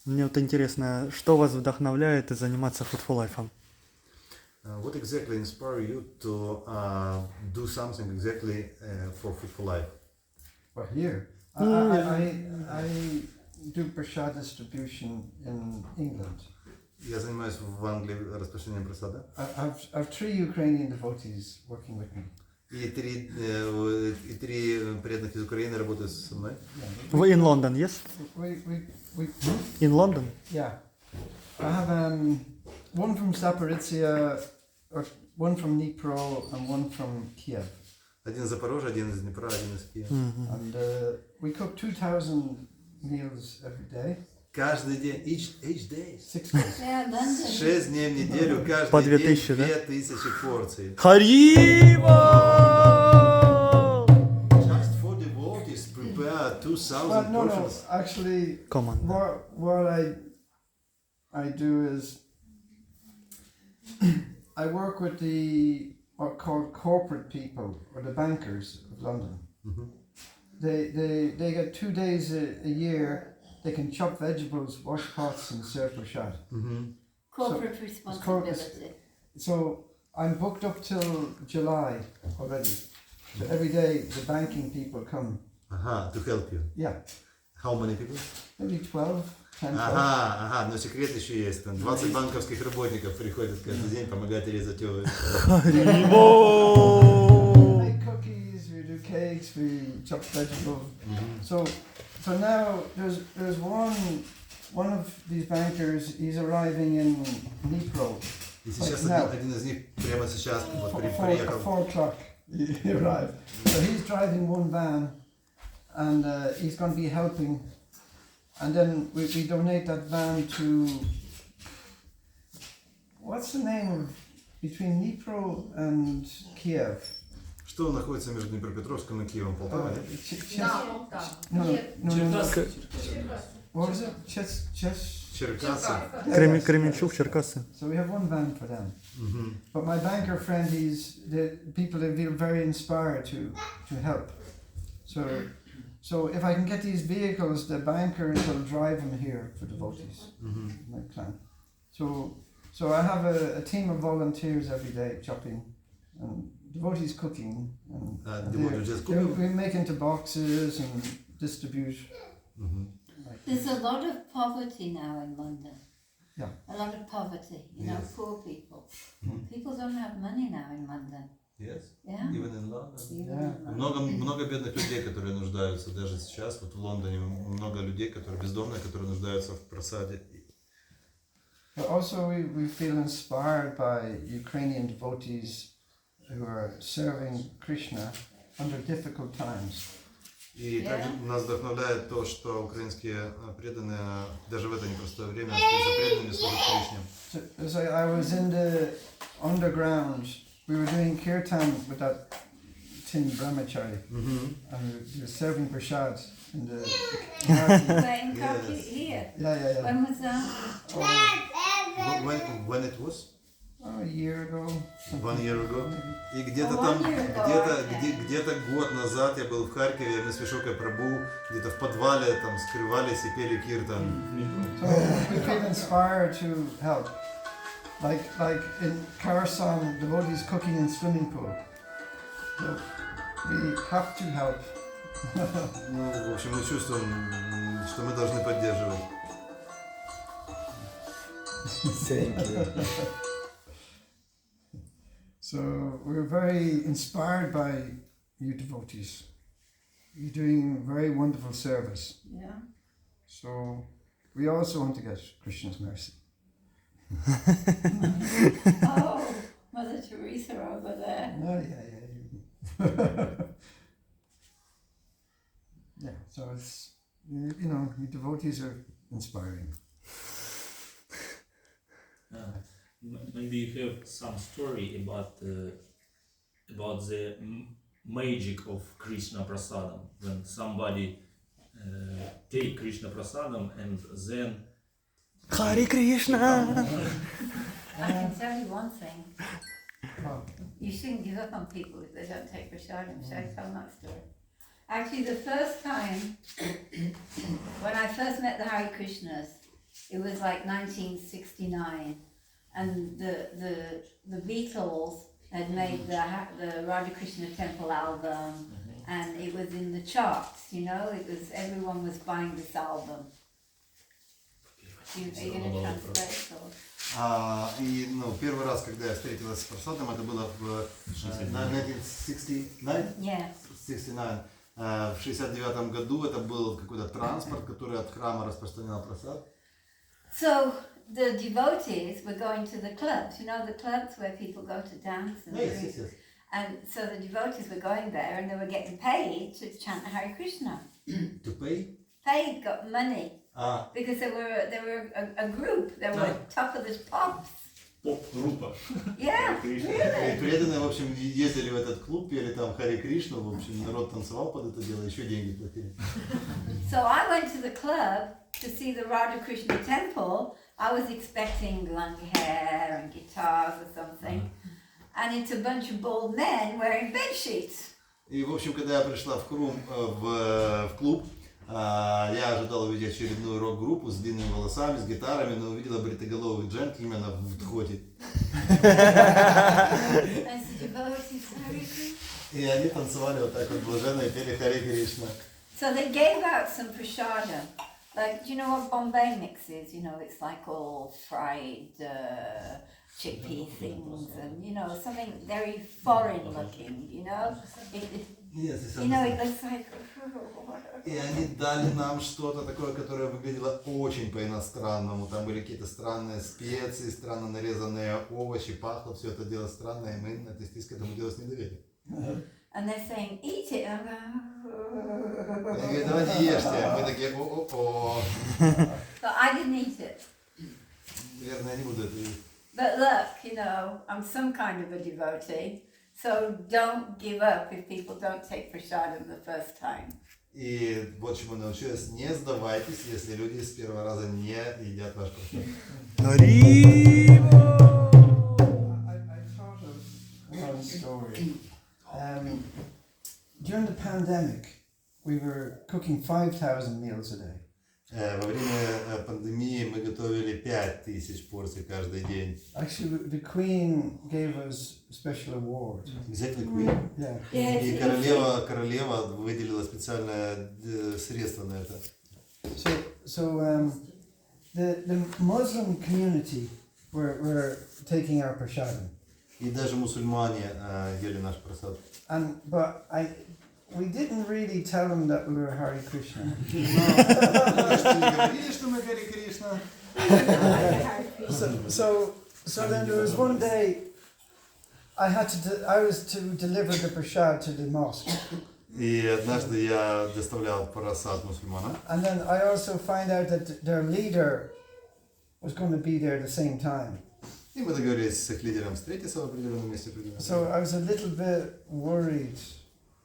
Мне вот интересно, что вас вдохновляет заниматься фудфолайфом? What exactly inspired you to do something exactly for Food for Life? Well, here, I do prasad distribution in England. Я занимаюсь в Англии распространением прасада. I've 3 Ukrainian devotees working with me. И три преданных из Украины работают со мной. Вы in London, yes? We In London? yeah. I have one from Zaporizhia, one from Dnipro, and one from Kiev. Один из Запорожья, один из Днепра, один из Киева. And we cook 2,000 meals every day. Каждый день, each day. 6 days. Yeah, London. 6 дней в неделю, По каждый 2000, день да? 2000 порций. Харива! Just for devotees, prepare 2,000 Well, no, portions. actually, Come on. what I do is I work with what are called corporate people or the bankers of London. They get 2 days a year. They can chop vegetables, wash pots, and serve prasad. Corporate responsibility. So I'm booked up till July already. So every day the banking people come. To help you. Yeah, How many people? maybe 12, 10, 12. Но секрет еще есть. Там 20 банковских работников приходят каждый день помогать резать овощи. We make cookies, we do cakes, we chop vegetables. So now there's one of these bankers. He's arriving in Dnipro. И сейчас один из них прямо сейчас вот приехал. 4 o'clock he arrived. So he's driving one van, and he's going to be helping. And then we donate that van to. What's the name of between Dnipro and Kiev? Что находится между Днепропетровском и Киевом, Полтава? No. What is it? Черкассы. Кременчуг, Черкассы. So we have one van for them. But my banker friend, the people they feel very inspired to help. So if I can get these vehicles, the bankers will drive them here for devotees. My plan. So I have a team of volunteers every day chopping, and devotees cooking, and Devotees just cooking? we make into boxes and distribute. There's a lot of poverty now in London. Yeah. A lot of poverty, you know, Yes. poor people. People don't have money now in London. Yes. Yeah. Even in London. Even Yeah. in London. Много бедных людей, которые нуждаются даже сейчас. Вот в Лондоне много людей, которые бездомные, которые нуждаются в просаде. But also we feel inspired by Ukrainian devotees who are serving Krishna under difficult times. И также нас вдохновляет то, что украинские преданные даже в это непростое время остаются преданными, служат Кришне. So, as I was in the underground, we were doing kirtan with that tin brahmachari, and we were serving prasad in the Where in Kharkiv, Yes. here. yeah. When was that? When it was? A year ago. 1 year ago. И где-то Oh, там, 1 year ago, где-то год назад я был в Харькове, мы с Вишокой Прабху где-то в подвале там скрывались и пели киртан. So we feel inspired to help. Like in Kherson, devotees cooking in swimming pool. So we have to help. Ну, в общем, мы чувствуем, что мы должны поддерживать. So we're very inspired by you devotees. You're doing very wonderful service. Yeah. So we also want to get Krishna's mercy. Oh, Mother Teresa over there. Oh, yeah. Yeah, so it's, you know, you devotees are inspiring. Maybe you have some story about the magic of Krishna Prasadam, when somebody take Krishna Prasadam and then Хари Кришна! I can tell you one thing. Oh, You shouldn't give up on people if they don't take prasadam. Should I tell that story? Actually, the first time, when I first met the Hare Krishnas, it was like 1969, and the Beatles had made the Radha Krishna Temple album, and it was in the charts. You know, everyone was buying this album. Are you going to translate or? И первый раз, когда я встретилась с Прасадом, это было в 1969. Yeah. 69. В 69 году это был какой-то транспорт, который от храма распространял прасад. So the devotees were going to the clubs, you know, the clubs where people go to dance and drink. Yes. And so the devotees were going there and they were getting paid to chant Hare Krishna. To pay? Paid, got money. Because they were a group, they were top of the pops. поп-группа. Yeah, И really. преданные, в общем, ездили в этот клуб, пели там Харе Кришну, в общем, народ танцевал под это дело, еще деньги платили. So I went to the club to see the Radha Krishna temple. I was expecting long hair and guitars or something. And it's a bunch of bald men wearing bed sheets. И, в общем, когда я пришла в клуб, я ожидал увидеть очередную рок-группу с длинными волосами, с гитарами, но увидела бритоголовых джентльменов в тхоте. И они танцевали вот так вот блаженно и пели Харе Кришна. So they gave out some prashadam. Like, do you know what Bombay mix is? You know, it's like all fried chickpea things and, you know, something very foreign looking, you know? You know, it looks like... И они дали нам что-то такое, которое выглядело очень по-иностранному. Там были какие-то странные специи, странно нарезанные овощи, пахло все это дело странное, и мы отнеслись к этому делу с недоверием. And they're saying, eat it. And I'm Они говорят, давайте ешьте. А мы такие, о-о-о. But I didn't eat it. Наверное, я не буду это есть. But look, you know, I'm some kind of a devotee. So don't give up if people don't take prashadam the first time. И вот чему научилась: не сдавайтесь, если люди с первого раза не едят ваш просад. I thought of one story. During the pandemic, we were cooking 5,000 meals a day. Во время пандемии мы готовили 5000 порций каждый день. Actually, the Queen gave us a special award. Exactly, Queen. Yeah. И королева выделила специальное средство на это. So the Muslim community were taking our prasadam. И даже мусульмане ели наш просад. But we didn't really tell them that we were Hare Krishna. Конечно, не говорили, что мы Харе Кришна. So then there was one day I was to deliver the prasad to the mosque. И однажды я доставлял просад мусульманам. And then I also find out that their leader was going to be there at the same time. И мы договорились с их лидером встретиться в определенном месте. So I was a little bit worried,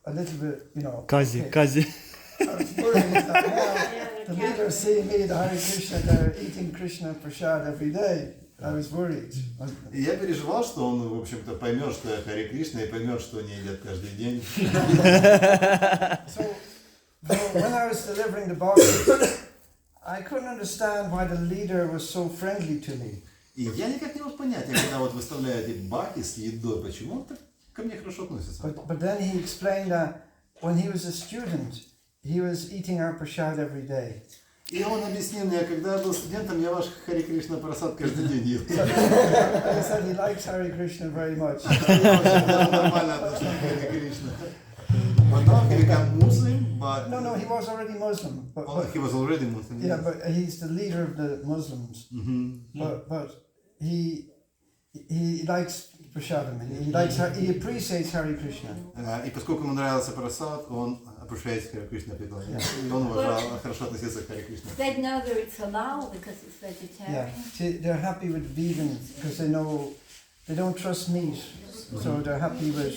a little bit, Кази. I was worried that now the leader seeing me, the Hare Krishna, they're eating Krishna prasad every day. I was worried. И я переживал, что он, в общем-то, поймет, что я Харе Кришна, и поймет, что они едят каждый день. So when I was delivering the boxes, I couldn't understand why the leader was so friendly to me. И я никак не мог понять, когда вот выставляю эти баки с едой, почему он так ко мне хорошо относится. But then he explained that when he was a student, he was eating our prasad every day. И он объяснил мне, когда я был студентом, я ваш Харе Кришна просад каждый день ел. He said he likes Hare Krishna very much. Нормально отношусь к Харе Кришна. But now he became Muslim, but... No, he was already Muslim. But he was already Muslim. Yeah, but he's the leader of the Muslims. But he likes prasadam. He appreciates Hare Krishna. И поскольку ему нравился просад, он appreciates Харе Кришна питание. И он уважал, хорошо относился к Харе Кришне. They know that it's halal because it's vegetarian. Yeah, see, they're happy with vegans because they know they don't trust meat, so they're happy with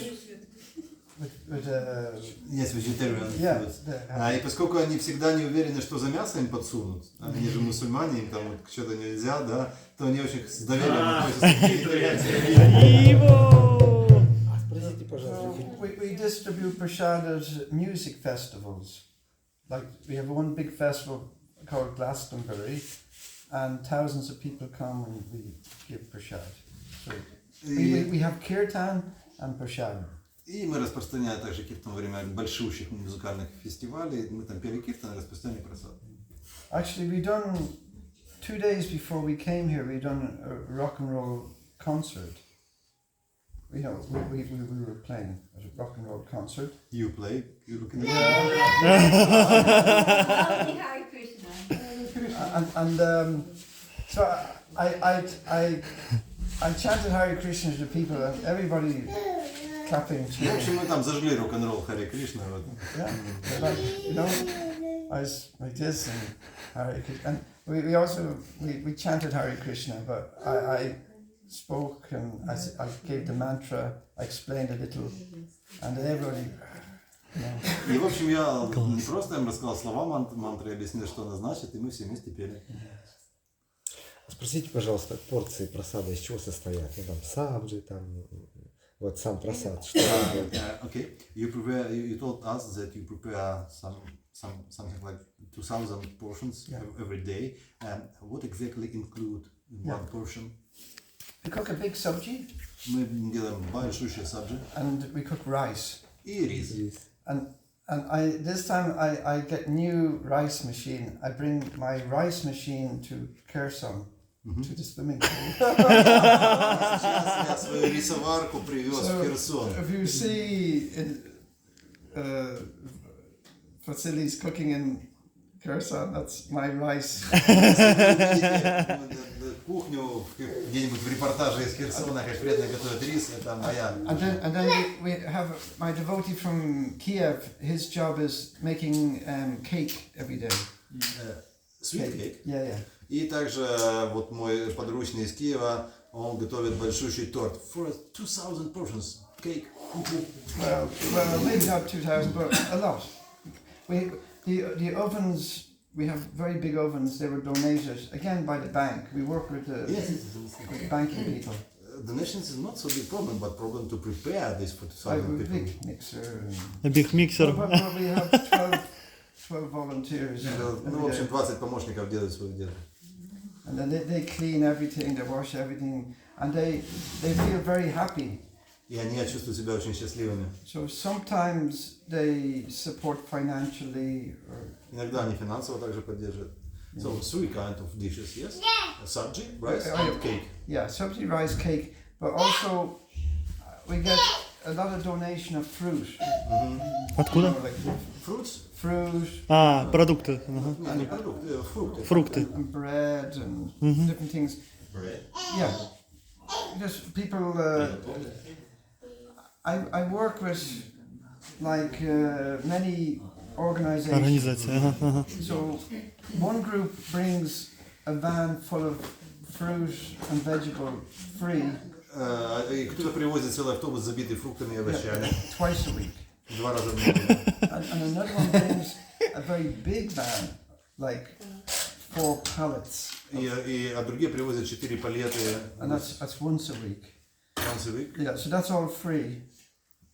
Yes, vegetarian yeah. И поскольку они всегда не уверены, что за мясо им подсунут, они же мусульмане, им там вот что-то нельзя, да, то они очень с доверием относятся к вегетарианцам. Спросите, пожалуйста. We distribute prasad at music festivals. Like we have one big festival called Glastonbury, and thousands of people come and we give prasad. So we have kirtan and prasad. И мы распространяем также киртан во время большущих музыкальных фестивалей. Мы там пели киртан и распространяли просад. Actually, we done 2 days before we came here. We done a rock and roll concert. We were playing at a rock and roll concert. You play? You looking at Only Hare Krishna. And so I chanted Hare Krishna to the people, and everybody clapping. В общем, мы там зажгли рок-н-ролл Харе Кришна. Yeah, like, I was like this and Hare Krishna. And we also chanted Hare Krishna, but I spoke and I gave the mantra, I explained a little, and everybody. И, в общем, я не просто им рассказал слова мантры, объяснил, что она значит, и мы все вместе пели. Спросите, пожалуйста, порции просада из чего состоят? Ну, там сабджи, там, вот сам просад. Что Okay, you told us that you prepare something like 2,000 portions every day. And what exactly include in one portion? We cook a big sabji. Мы делаем большущие сабджи. And we cook rice. И рис. And this time I get new rice machine. I bring my rice machine to Kherson, to the swimming pool. Сейчас я свою рисоварку привез в Херсон. If you see Vasily's cooking in Kherson, that's my rice. Кухню где-нибудь в репортаже из Херсона, как приятно готовят рис, это моя. And then we have my devotee from Kiev. His job is making cake every day. Sweet cake. Yeah. И также вот мой подручный из Киева, он готовит большущий торт. For 2,000 portions cake. Well, maybe not 2,000, but a lot. The ovens. We have very big ovens. They were donated again by the bank. We work with the banking people. Donations is not so big problem, but problem to prepare this for 2,000 people. Big mixer. A big mixer. But we have 12 volunteers. Ну, в общем, 20 помощников делают свое дело. And then they clean everything, they wash everything, and they feel very happy. И они чувствуют себя очень счастливыми. So sometimes they support financially. Иногда они финансово также поддерживают. So 3 kind of dishes, yes? Sabji, rice, and cake. Yeah, sabji, rice, cake, but also we get a lot of donation of fruit. Откуда? Like Fruits? fruit А, продукты. Ага. Не продукты, фрукты. Фрукты. and bread and different things. Bread. Yeah, just people. I work with like many organizations. Организация. Ага, ага. So one group brings a van full of fruit and vegetable free И кто-то привозит целый автобус, забитый фруктами и овощами. twice a week. 2 раза в неделю. And another one brings a very big van, like 4 pallets, А другие привозят 4 палеты and that's once a week. once a week. Yeah, so that's all free.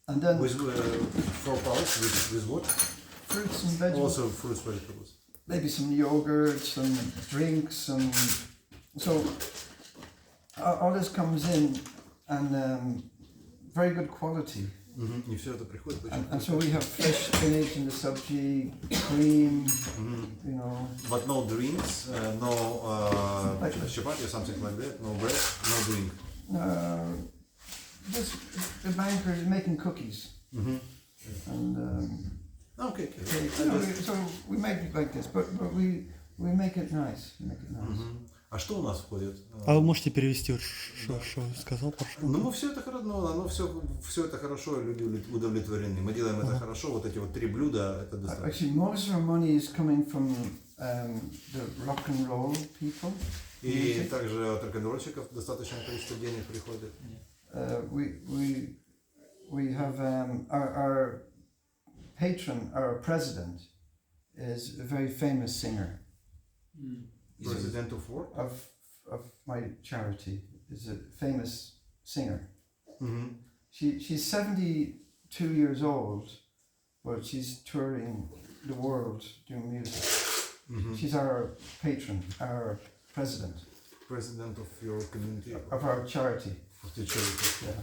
And then With 4 pallets, with what? fruits and vegetables, Also fruits, vegetables. maybe some yogurt, some drinks, some. So all this comes in, and very good quality. И все это приходит очень. And so we have fresh spinach in the sabji, cream, you know. But no drinks, no chapati or something like that, no bread, no drink. Just the banker is making cookies. And Okay. so we make it like this, but we make it nice. We make it nice. А что у нас входит? А вы можете перевести, вот, что сказал Парашурама? Ну, все это хорошо, все это хорошо, люди удовлетворены. Мы делаем это хорошо, вот эти вот 3 блюда, это достаточно. Actually, most of our money is coming from the rock and roll people. И также от рок-н-ролльщиков достаточное количество денег приходит. We have our patron, our president, is a very famous singer. President of what? Of my charity is a famous singer. She's 72 years old, but she's touring the world doing music. She's our patron, our president. President of your community? Of our charity. Of the charity. Yeah.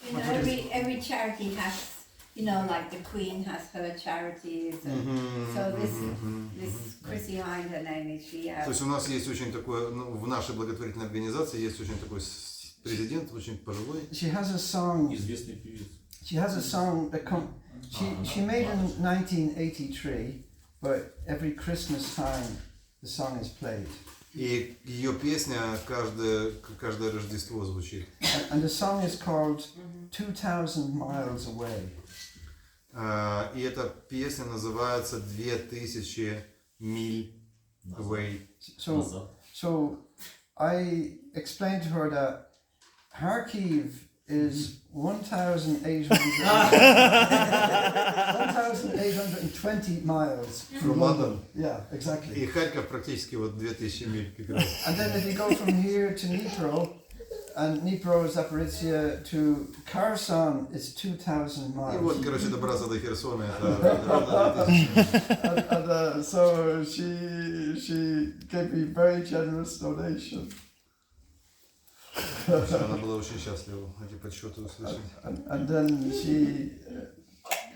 You know, every charity has, you know, like the Queen has her charities, and so this Chrissy Hind, her name is, she has. То есть у нас есть очень такой, ну, в нашей благотворительной организации есть очень такой президент, очень пожилой. She has a song. Известный певец. She has a song that she made in 1983, but every Christmas time the song is played. И ее песня каждое Рождество звучит. And the song is called 2,000 Miles Away. И эта песня называется 2000 миль away. So I explained to her that Kharkiv is 1,820 miles From London. Yeah, exactly. И Харьков практически вот 2000 миль как раз. And then if you go from here to Dnipro, and Dnipro is Zaporizhia to Kherson, it's 2,000 miles. И вот, короче, добраться до Херсона, это ровно 2000 So she gave me very generous donation. Она была очень счастлива эти подсчеты услышать. And then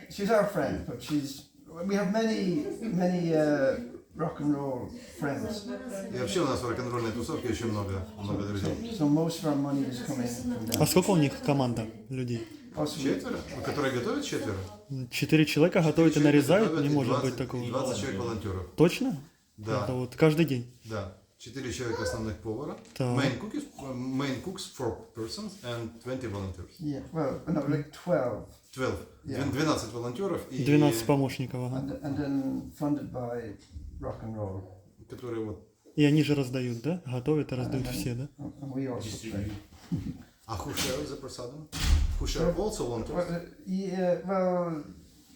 she's our friend, but we have many rock and roll friends. И вообще у нас в рок-н-ролльной тусовке очень много друзей. So most of our money is coming from them. А сколько у них команда людей? 4, которые готовят 4. 4 человека готовят и нарезают? Не может быть такого. 20 человек волонтеров. Точно? Да. Это вот каждый день? Да. 4 человека основных повара. Так. Main cooks 4 persons and 20 volunteers. Yeah, well, no, like 12. 12. Yeah. 12 волонтеров и 12 помощников, ага. And then funded by rock and roll. которые вот. И они же раздают, да? Готовят и раздают все, да? And we also play. А who share the prasadam? Who share also volunteers? Well,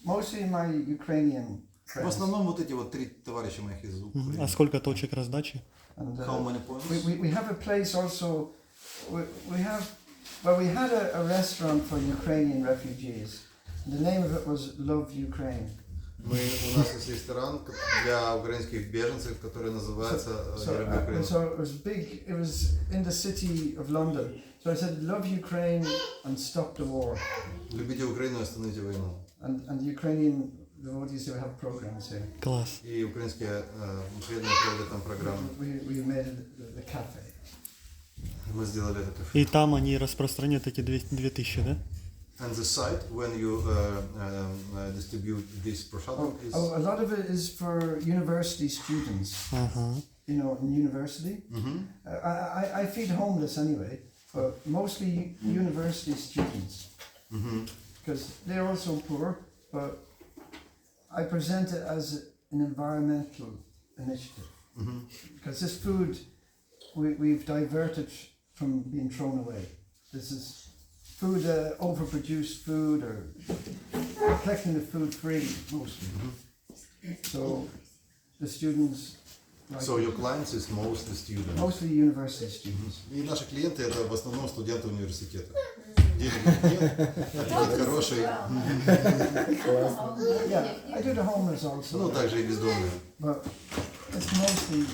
mostly my Ukrainian В friends. основном вот эти вот 3 товарища моих из Украины. А сколько точек раздачи? And, How many points? we have a place also. We had a restaurant for Ukrainian refugees. The name of it was Love Ukraine. У нас есть ресторан для украинских беженцев, который называется «Люблю Украину». So it was big. It was in the city of London. So I said, "Love Ukraine and stop the war." Любите Украину и остановите войну. And the Ukrainian devotees who have programs here. Класс. И украинские преданные проводят там программы. We made the cafe. Мы сделали это кафе. И там они распространяют эти 2000, да? And the site, when you distribute this prasadam, is... A lot of it is for university students. Ага. You know, in university. I feed homeless anyway, but mostly university students. Because they're also poor, but I present it as an environmental initiative. Because this food, we've diverted from being thrown away. This is food, overproduced food, or collecting the food free mostly. So the students. So your clients is mostly students. Mostly university students. И наши клиенты это в основном студенты университета. Денег нет, аппетит хороший. Yeah, I do the homeless also. Ну также и бездомные. But it's mostly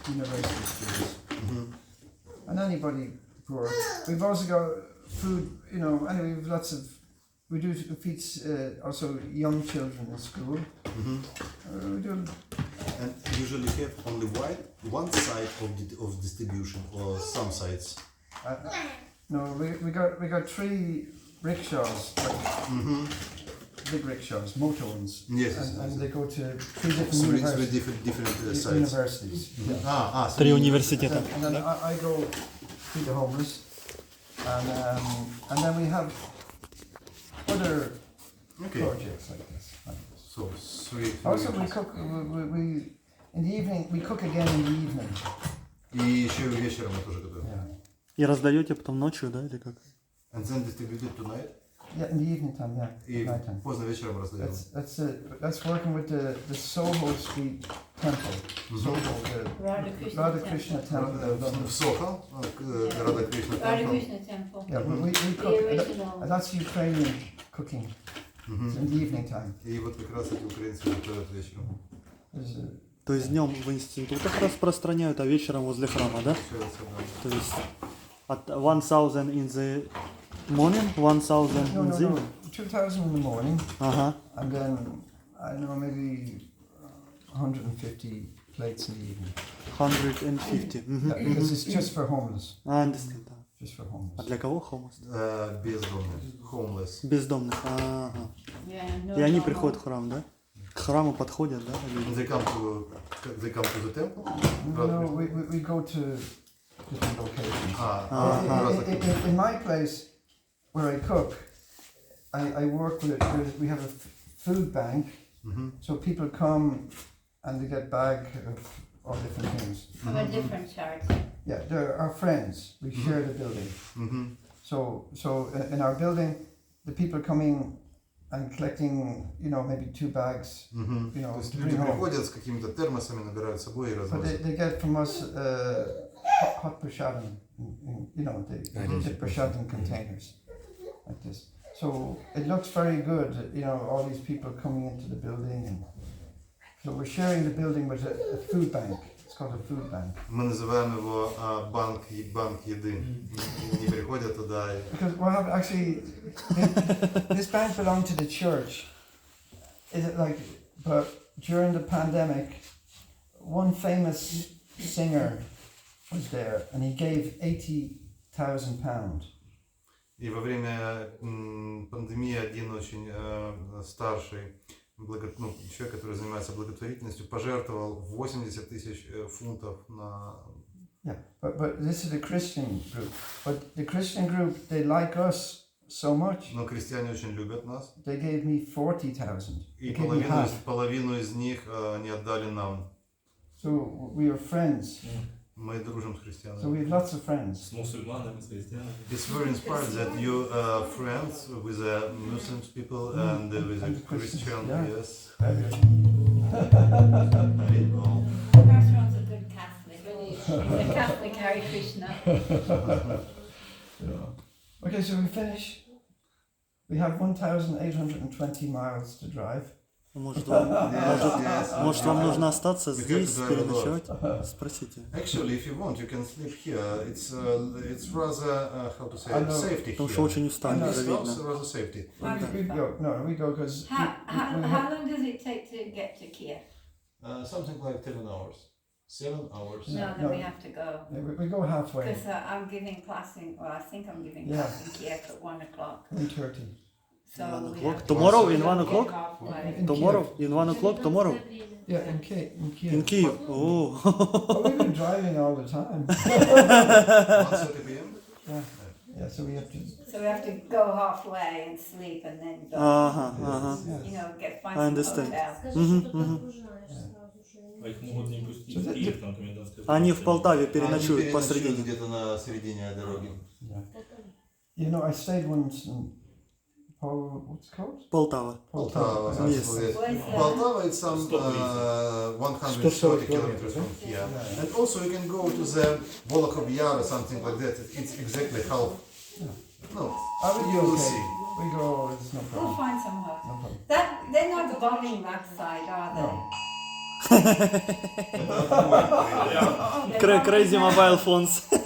university students. And anybody poor. We've also got food, you know, anyway, we've lots of, we do feed also young children in school. We do. And usually have only one side of distribution or some sites. No, we got 3 rickshaws, like, big rickshaws, motor ones. Yes. And they go to 3 different Three universities. different sites. Universities. Yeah. 3 университета. And then I go feed the homeless, and then we have other projects like this. So 3. Also, we cook. We in the evening. We cook again in the evening. И еще вечером мы тоже готовим. Yeah. И раздаете потом ночью, да, или как? And then distributed tonight. Yeah, in the evening time. Yeah. И Night time. поздно вечером раздаем. That's working with the Soho Street Temple. Soho, the Radha Krishna Temple. В Сохо, Радha Krishna Radha Temple. Krishna temple. Yeah, we The cook. original. That's Ukrainian cooking. It's in the evening time. И вот как раз эти украинцы готовят вечером. То есть днем в институтах распространяют, а вечером возле храма, да? То есть at 1000 in the morning, 1000 in the evening? 2000 in the morning. Ага. And then, I don't know, maybe 150 plates in the evening. 150. Yeah, because it's just for homeless. I understand. Just for homeless. А для кого homeless? Бездомные. Homeless. Бездомных. Ага. Yeah, no, И они no, приходят в храм, да? К храму подходят, да? And they come to the temple. No, we go to different locations. In my place, where I cook, I work with, we have a food bank, so people come and they get bag of all different things. From a different charity. Yeah, they're our friends. We share the building. So in our building, the people coming and collecting, you know, maybe 2 bags, you know, То есть to люди bring home. приходят с какими-то термосами, набирают с собой и But развозят. they get from us hot prashadam, you know, the prashadam containers like this. So it looks very good, you know, all these people coming into the building, and so we're sharing the building with a food bank. It's called a food bank. Мы называем его банк еды. Они приходят туда. Because what happened, actually, this bank belonged to the church. Is it like, but during the pandemic, one famous singer was there, and he gave £80,000. И во время пандемии один очень старший человек, который занимается благотворительностью, пожертвовал 80 тысяч фунтов на... Yeah, but this is a Christian group. But the Christian group, they like us so much. Но крестьяне очень любят нас. They gave me 40,000. И половину из них они отдали нам. So we are friends. Мы дружим с So христианами. we have lots of friends. С мусульманами, с христианами. It's very inspired that you are friends with Muslim people and with a Christian. Yeah. Yes. Parashurama's a good Catholic. He's a Catholic Hare Krishna. Okay, so we finish. We have 1,820 miles to drive. Может, Yes. может, вам нужно остаться We have to здесь, drive a lot. переночевать? Спросите. Actually, if you want, you can sleep here. It's rather how to say I know. safety Потому here. что очень устали, This уже house видно. rather safety. We go because How long does it take to get to Kiev? Something like 7 hours. 7 hours. No, then we have to go. we go halfway. Because I'm giving class in, well, I think I'm giving Yeah. class in Kiev at 1 o'clock. 1:30. So we have to Tomorrow in 1 get o'clock? halfway. Tomorrow? In 1 o'clock tomorrow? Yeah, in Kiev. In Kyiv. Oh. Oh, we've been driving all the time. 1:30 p.m. Yeah, so we have to. So we have to go halfway and sleep and then go. Ага, ага. You know, find I some understand. hotel. А их могут не пустить в Киев, там комендантская Они в Полтаве Они переночуют посредине. где-то на середине дороги. You know, I stayed once in what's it called? Полтава. Полтава. Yes. Полтava is some 130 kilometers from here. And also you can go to the Volkhov Yar or something like that. It's exactly half. No, I would you go will okay. see. We go, it's no We'll problem. find some hotel. No problem. They're not bombing that side, are they? No. Crazy mobile phones. What,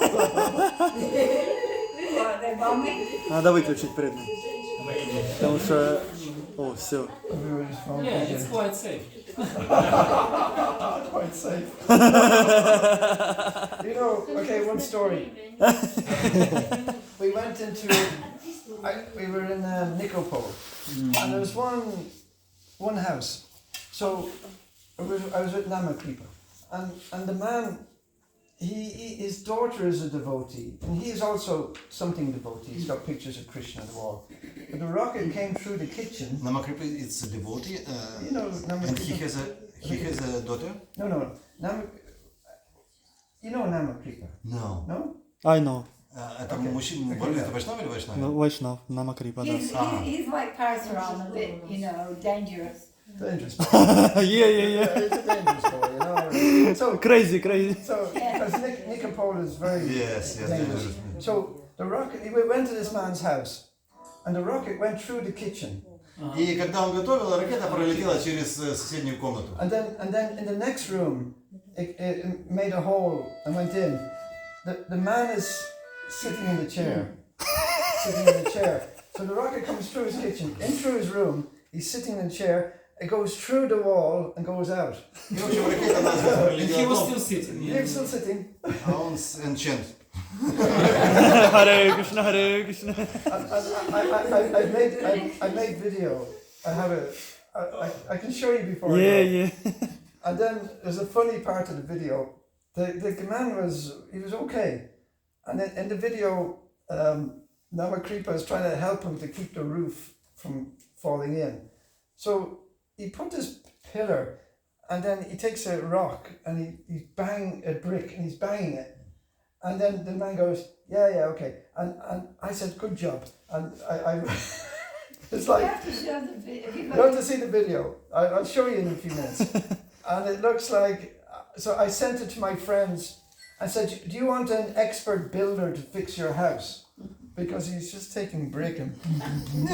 they're bombing? Надо выключить предмет. Потому что... О, все. Everybody's phone. Yeah, it's quite safe. Quite safe. You know, okay, one story. We went into, we were in Nikopol, and there was one house. So I was with Namakripa, and the man, his daughter is a devotee, and he is also something devotee. He's got pictures of Krishna on the wall. But the rocket came through the kitchen. Namakripa is a devotee. You know, And he Namakripa. has a daughter? No. You know Namakripa? No. No? I know. Это мужчина, это Вайшнав или Вайшнав? Ну, Вайшнав, Намакрипа, да. He's like Parashurama, a bit, you know, dangerous. Dangerous. Yeah. It's a dangerous boy, you know. So, Crazy. so because Nikopol is very Yes, dangerous. dangerous. So the rocket, we went to this man's house, and the rocket went through the kitchen, И когда он готовил, ракета пролетела через соседнюю комнату. and then in the next room, it made a hole and went in. The man is sitting in the chair, So the rocket comes through his kitchen, in through his room. He's sitting in the chair. It goes through the wall and goes out. И, в общем, ракета насквозь And he пролетела was дом, still sitting. He was still sitting. а он enchant. Hare Krishna, Hare Krishna. I made video. I can show you before. I go. Yeah. And then there's a funny part of the video. The man was okay, and then in the video, Namakripa is trying to help him to keep the roof from falling in. So he put this pillar, and then he takes a rock and he's banging a brick and he's banging it, and then the man goes, yeah, okay, and I said, good job, and I it's like. You have to show the video. You have to see the video. I'll show you in a few minutes. And it looks like, so I sent it to my friends. I said, do you want an expert builder to fix your house? Because he's just taking brick and...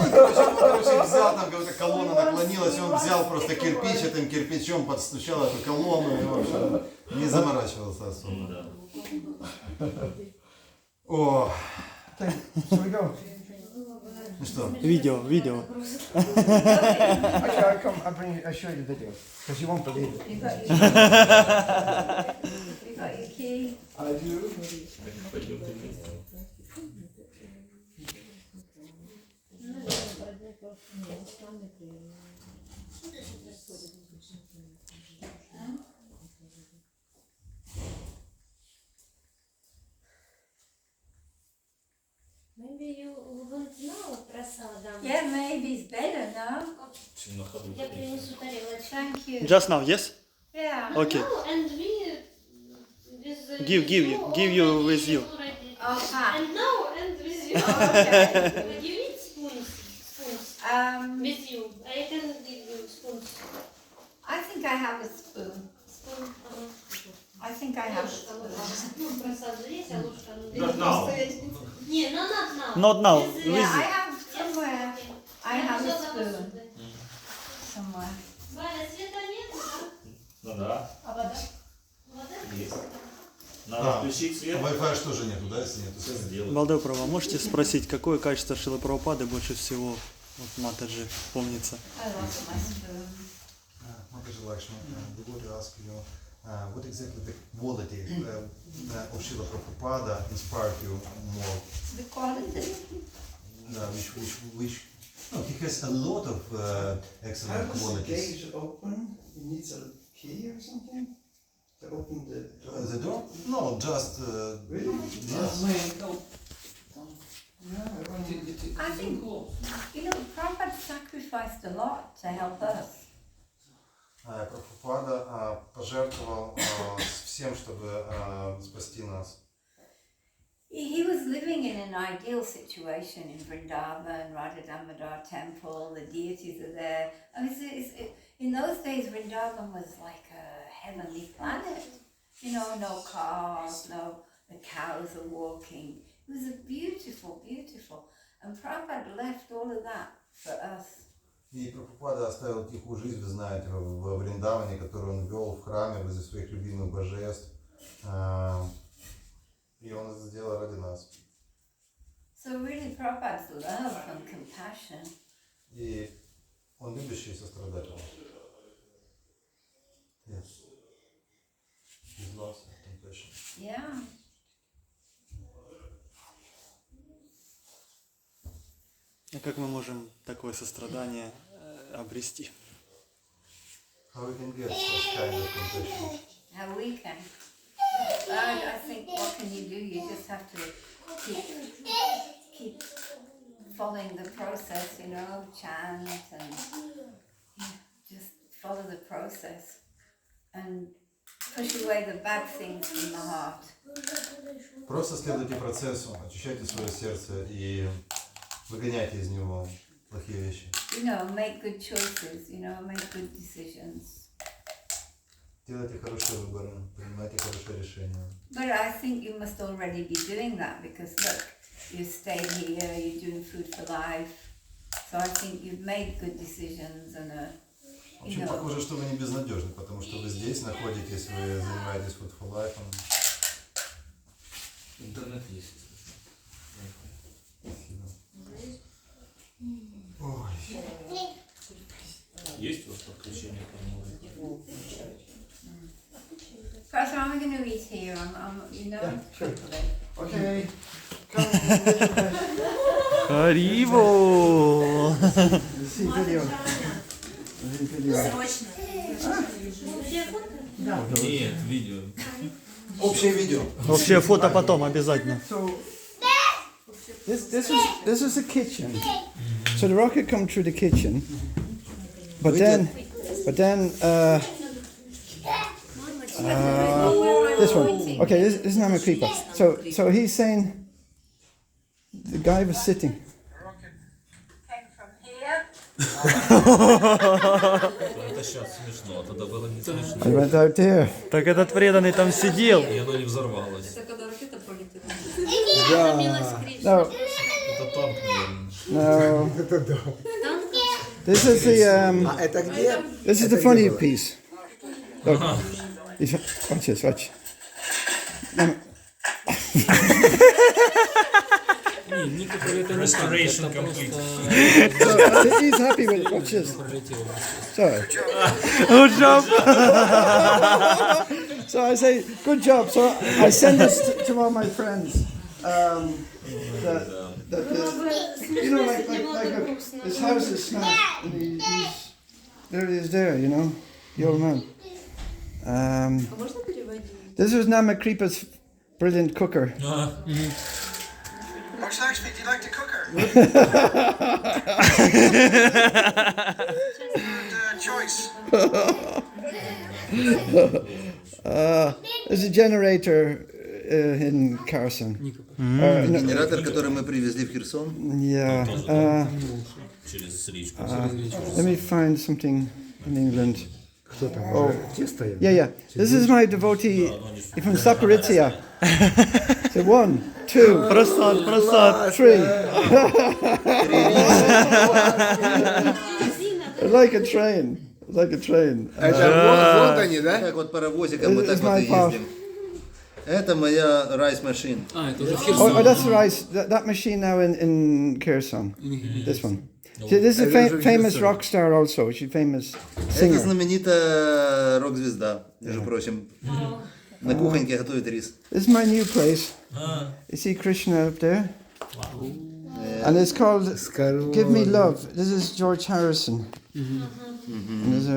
Короче, взял там какая-то колонна наклонилась, он взял просто кирпич, этим кирпичом подстучал эту колонну и, в общем, не заморачивался особо. О, So we go. ну что? Видео. Actually, I'll show you the video. Because you won't believe it. You got your key. I do. Maybe you won't know prasadam. Yeah, maybe it's better, no? Чем на ходу. Я принесу тарелочку. Thank you. Just now, yes? Yeah. Okay. No, and we with Give you with you. already. Oh, And now and with you. Okay. But you need spoons. With you. I can give you spoons. I think I have a spoon. Spoon. I think I have a Ложка. spoon. Ну, просаду есть, а ложка. Not now. Не, no, not now. Not now. With Yeah, you. I have somewhere. I have a spoon somewhere. Ну да, А вода? есть. Надо включить свет. Wi-Fi ж тоже нету, да, если нету? Все сделать. Балдел Права, можете спросить, какое качество Шрилы Прабхупады больше всего вот Матаджи помнится? I lost my spoon. Mataji Lakshmi, the devotee ask you, what exactly the quality of Srila Prabhupada inspired you more? The quality. Which no, he has a lot of How excellent does the qualities. gate open? It needs a key or something to open the door. The door? No, just Really? yes. Yeah, I want to. I think, you know, Prabhupada sacrificed a lot to help us. Прабхупада пожертвовал всем, чтобы спасти нас. He was living in an ideal situation in Vrindavan, Radha Damodar temple, the deities are there. I mean, in those days, Vrindavan was like a heavenly planet. You know, no cars, the cows are walking. It was a beautiful, beautiful. And Prabhupada left all of that for us. И Прабхупада оставил тихую жизнь, вы знаете, во Вриндаване, которую он вел в храме возле своих любимых божеств. И он это сделал ради нас. So really Prabhupada's love and compassion. И он любящий и сострадательный. Yes. His love and compassion. Yeah. А как мы можем такое сострадание обрести? How we can get such kind of compassion? How we can. I think what can you do? You just have to keep following the process, you know, chant and just follow the process and push away the bad things from the heart. Просто следуйте процессу, очищайте свое сердце и выгоняйте из него плохие вещи. You know, make good choices, you know, make good decisions. Делайте хорошие выборы, принимайте хорошие решения. But I think you must already be doing that because look, you stayed here, you're doing food for life. So I think you've made good decisions and Очень похоже, что вы не безнадежны, потому что вы здесь находитесь, вы занимаетесь Food for Life. Интернет есть. Ой. Есть у вас подключение к нему? Parashurama, I'm going to eat here. You know. Yeah, sure. Okay. Харибо! See video. Срочно. Нет, видео. Общее видео. Общее фото потом обязательно. So this is the kitchen. So the rocket come through the kitchen, but then this one. Okay, this is Nama Kripa. So he's saying the guy was sitting. Came from here. Это сейчас смешно, а тогда было не смешно. I went out there. Так этот преданный там сидел. И оно не взорвалось. No, Это танк, наверное. no. This is the Это где? this is the funny piece. Look, watch this. Watch. Restoration complete. So, he's happy with it. Watch this. Sorry. Good job. So I say, good job. So I send this to all my friends. You know, like look, his house is smashed, and he's there. He is there. You know, the old man. This was Nama Kripa's brilliant cooker. Lakshmi, do you like the cooker? Good choice. There's a generator in Carson. Генератор, который мы привезли в Херсон. Yeah. Через речку. Let me find something in England. Oh, тесто. Yeah. This is my devotee from Saparitya. So 1, 2, Просад. 3. Like a train. Like a train. Это в Лондоне, да? Как вот паровозиком мы It's так вот my и fault. ездим. Это моя райс-машин. Это уже в Oh, Херсоне. that's right. That machine now in Kherson. This one. See, this is a famous rock star also. She's famous Это singer. знаменитая рок-звезда, между прочим. На кухоньке готовит рис. This is my new place. You see Krishna up there? And it's called Give Me Love. This is George Harrison. And there's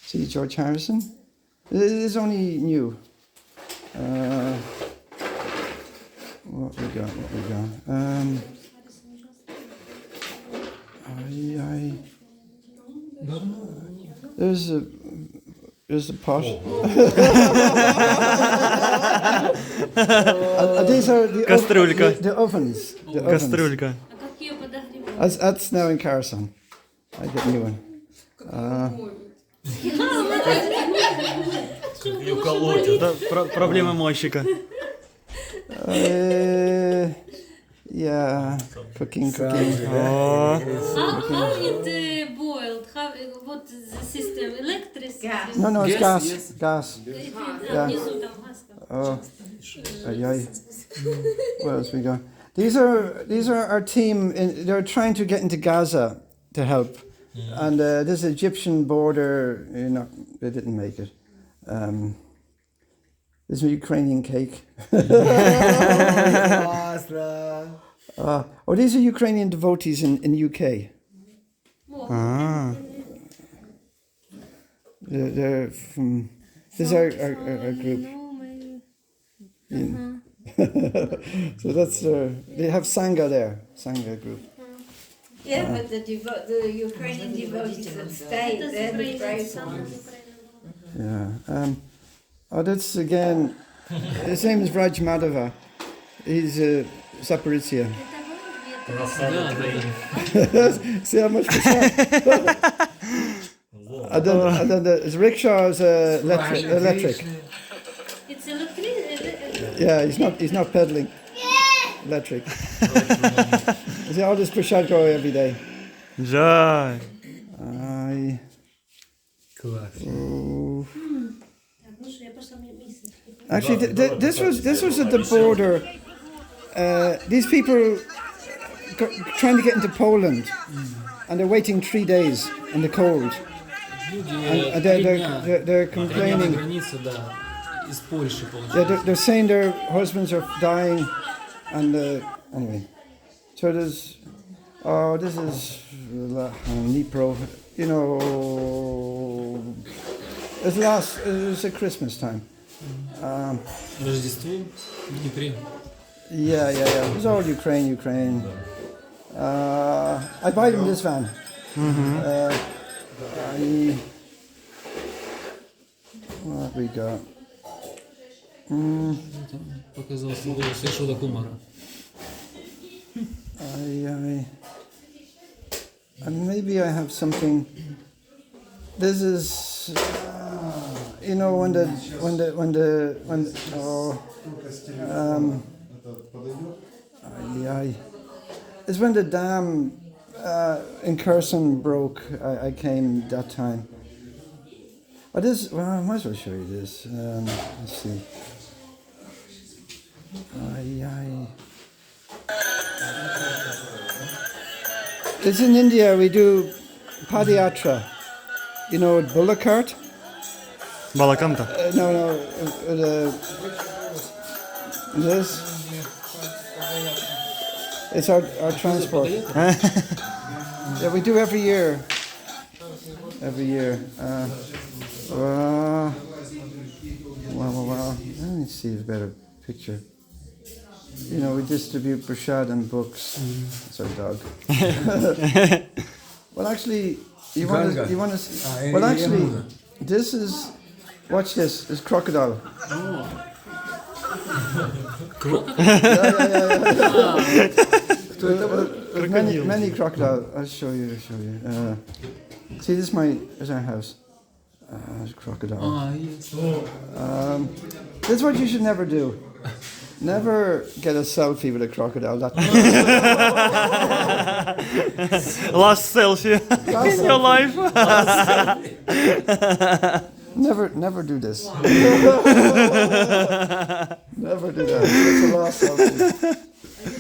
see George Harrison? This is only new. What we got? There's a pot. These are the Кастрюлька. the ovens. The ovens. Кастрюлька. А как ее подогревать? That's now in Carson. I get a new one. Ее колотят. Это проблемы мойщика. Yeah, cooking. О, How it boiled? How what the system? Electricity? Gas. No, it's gas. Yes. Gas. Внизу там газ. Oh, ay. What else we got? These are our team. They're trying to get into Gaza to help, and this Egyptian border. They didn't make it. This is a Ukrainian cake. These are Ukrainian devotees in UK. а, They're from. This is our group. So that's they have Sangha there. Sangha group. Yeah, but the Ukrainian devotees that stayed, they're the brave ones. Yeah. That's again. His name is Raj Madhava. He's Saparitya. See how much? And then his rickshaw is electric. It's electric. Yeah, he's not pedaling. Electric. See, all this Prashad go every day. жаль. Я пошла миссис. Actually, this was at the border. These people trying to get into Poland, and they're waiting 3 days in the cold. And they're complaining. Граница, да, из Польши, They're saying their husbands are dying, and anyway. So there's, this is Dnipro. You know, it was at Christmas time. Рождество в Днепре. Yeah. It was all Ukraine. I buy them this van. What we got? Показался голос Ишода Кумара. And maybe I have something. This is, it's when the dam in Kherson broke. I came that time. I might as well show you this. Let's see. It's in India. We do padayatra. You know, bullock cart. Балакамта. This. It's our transport. Yeah, we do every year. Wow. Let me see a better picture. You know, we distribute prashad and books. It's our dog. Well, actually, you want to see? Well, actually, this is. Watch this. It's crocodile. Many crocodile. I'll show you. See, this is our house. There's a crocodile. That's what you should never do. Never get a selfie with a crocodile. Last selfie in your life. Never do this. Never do that. It's a last selfie.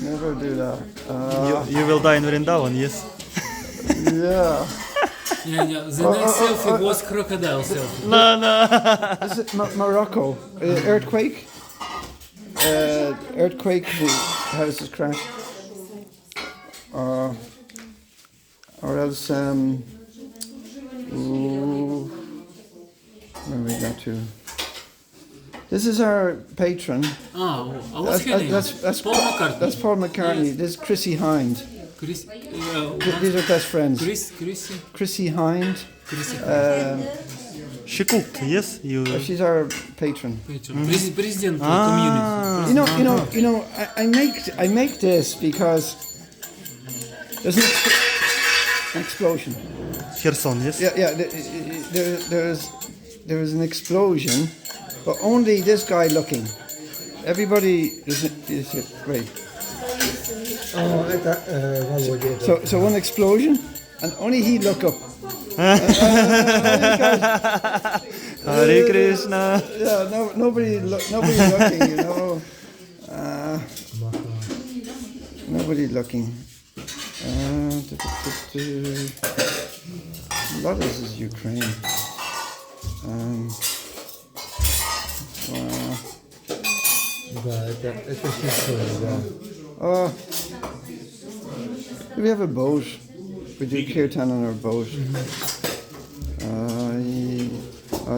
Never do that. You will die in Vrindavan, yes. Yeah. Yeah. The next selfie was crocodile selfie. No. Is it Morocco? Earthquake? Earthquake, the houses crash. Or else, where we got to? This is our patron. What's her name? That's Paul McCartney. That's Paul McCartney. Yes. This is Chrissy Hind. These These are best friends. Chrissy. Chrissy Hind. She cooked, yes? She's our patron. President community. You know. I make this because there's an explosion. Kherson, yes? Yeah. There was an explosion, but only this guy looking. Everybody is wait. Oh, это Володя. So one explosion, and only he look up. Hare Krishna. Yeah, nobody looking, you know. Nobody looking. A lot of this is Ukraine. Да, это Херсон, да. We have a boat. We do kirtan on our boat.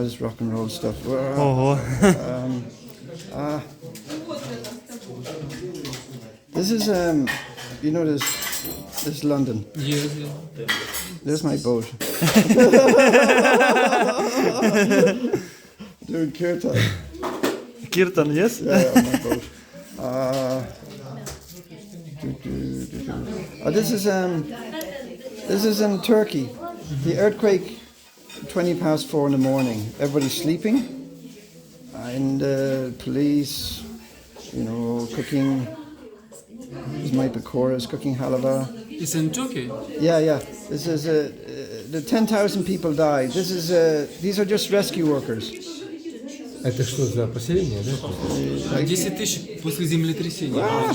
This rock and roll stuff. This is you know this London. Yeah. There's my boat. Doing kirtan. Kirtan, yes? Yeah, on my boat. This is in Turkey. The earthquake, 4:20 in the morning. Everybody's sleeping, and police, you know, cooking. This is my Pakoras cooking halava. It's in Turkey. Yeah. This is the 10,000 people died. These are just rescue workers. Это что за поселение, да? 10 тысяч после землетрясения. Да.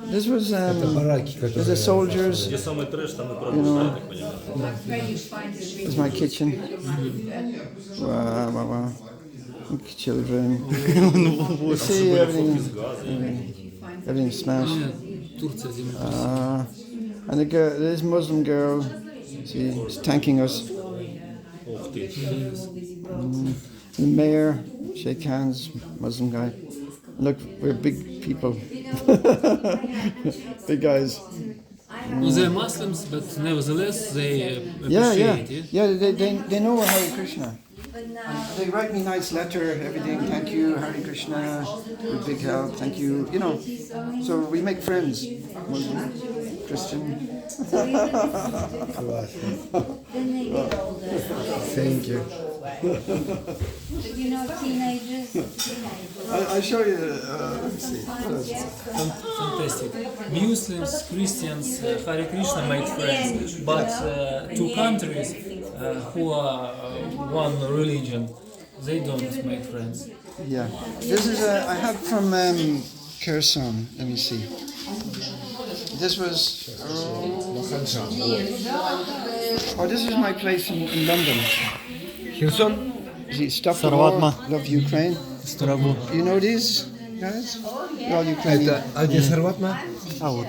This was бараки, the soldiers. You know, it's my kitchen. Wow. Children. You see everything smashed. Турция землетрясение. And this Muslim girl, she's thanking us. The mayor, shake hands, Muslim guy. Look, we're big people. Big guys. They're Muslims, but nevertheless they appreciate it. Yeah, they know Hare Krishna. And they write me nice letter, everything, thank you, Hare Krishna, with big help, thank you, you know. So we make friends, Muslim, Christian. Thank you. You know, teenagers. I'll show you, let's see. Fantastic. Muslims, Christians, Hare Krishna made friends, but two countries who are one religion, they don't make friends. Yeah. This is I have from Kherson. Let me see. This was. This is my place in London. Херсон? Stop the war, love Ukraine. Старобу. You know these guys? They're all Ukrainian. Это где Сарватма? А вот.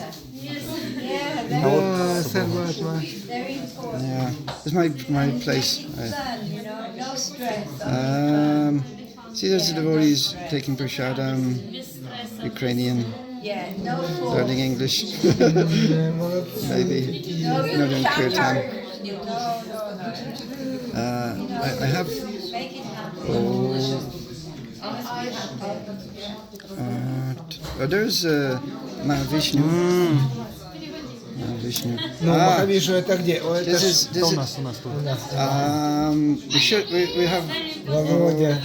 Да, Сарватма. Yeah. It's my place. No stress. See, there's the devotees taking prasadam, Ukrainian, learning English, maybe, not in kirtan. I have. There's Mahavishnu. Mahavishnu. Ну, Махавишу это где? This is У нас тут. we have. Володя.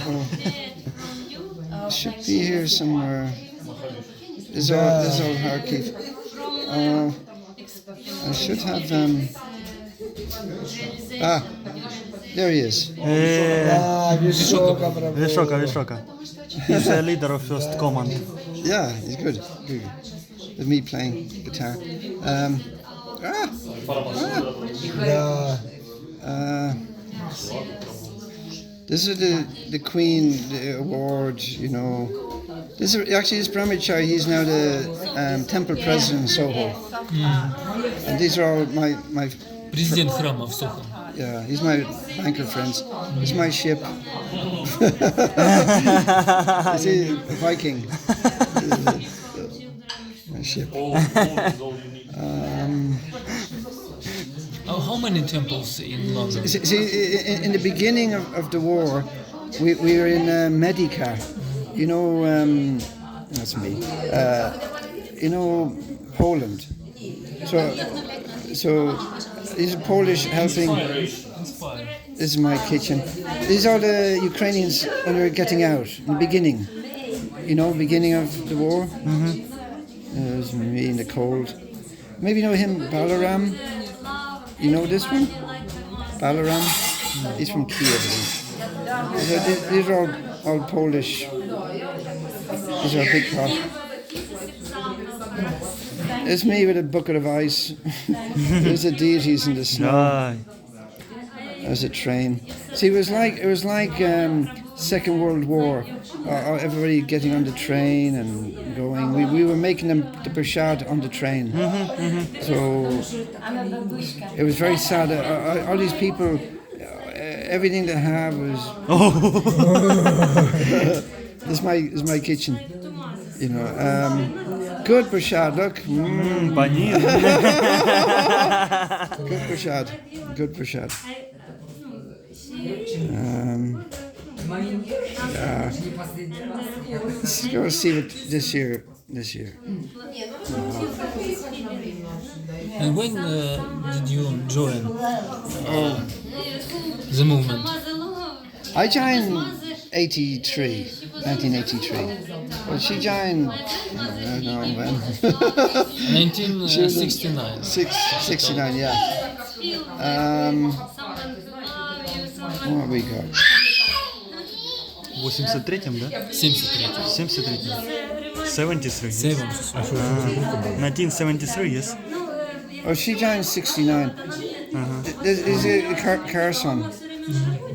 Should be here somewhere. This is all Kharkiv. I should have there he is. Vishoka. He's the leader of first command. Yeah, he's good. With me playing guitar. This is the Queen award, you know. This is Brahmachari. He's now the temple president in Soho. And these are all my Президент храма в Сохо. yeah, he's my banker friends. He's my ship. He's a Viking. My ship. How many temples in London? See, in the beginning of the war, we were in Medica. You know, that's me. You know, Poland. So these are Polish helping. This is my kitchen. These are the Ukrainians when they were getting out in the beginning. You know, beginning of the war. There's me in the cold. Maybe you know him, Balaram. You know this one? Balaram? He's from Kiev, I think. These are all Polish. These are a big pot. It's me with a bucket of ice. There's the deities in the snow. There's a train. See, it was like Second World War. Everybody getting on the train and going. We were making them the prashad on the train. So it was very sad. All these people, everything they have was. This is my kitchen. You know, good prashad. Look. Good prashad. Let's go see what this year. And when did you join the movement? I joined 1983. Well, she joined, I don't know when. 1969. 69, yeah. What have we got? 83-м, да? 73. 73-м. 73. 1973, yes. Oh, she joined 69. Is it Kherson?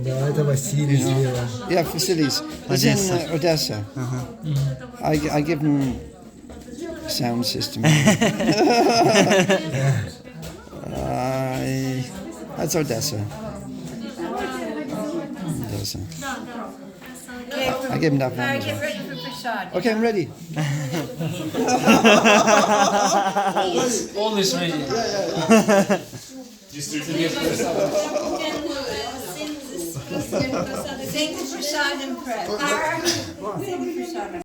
Да, это Василий слева. Yeah, Vasilis. It's in Odessa. I give him sound system. That's Odessa. I give him that one. As well. Ready for prasad. Okay, I'm ready. All is ready. Sing the prasad and pray.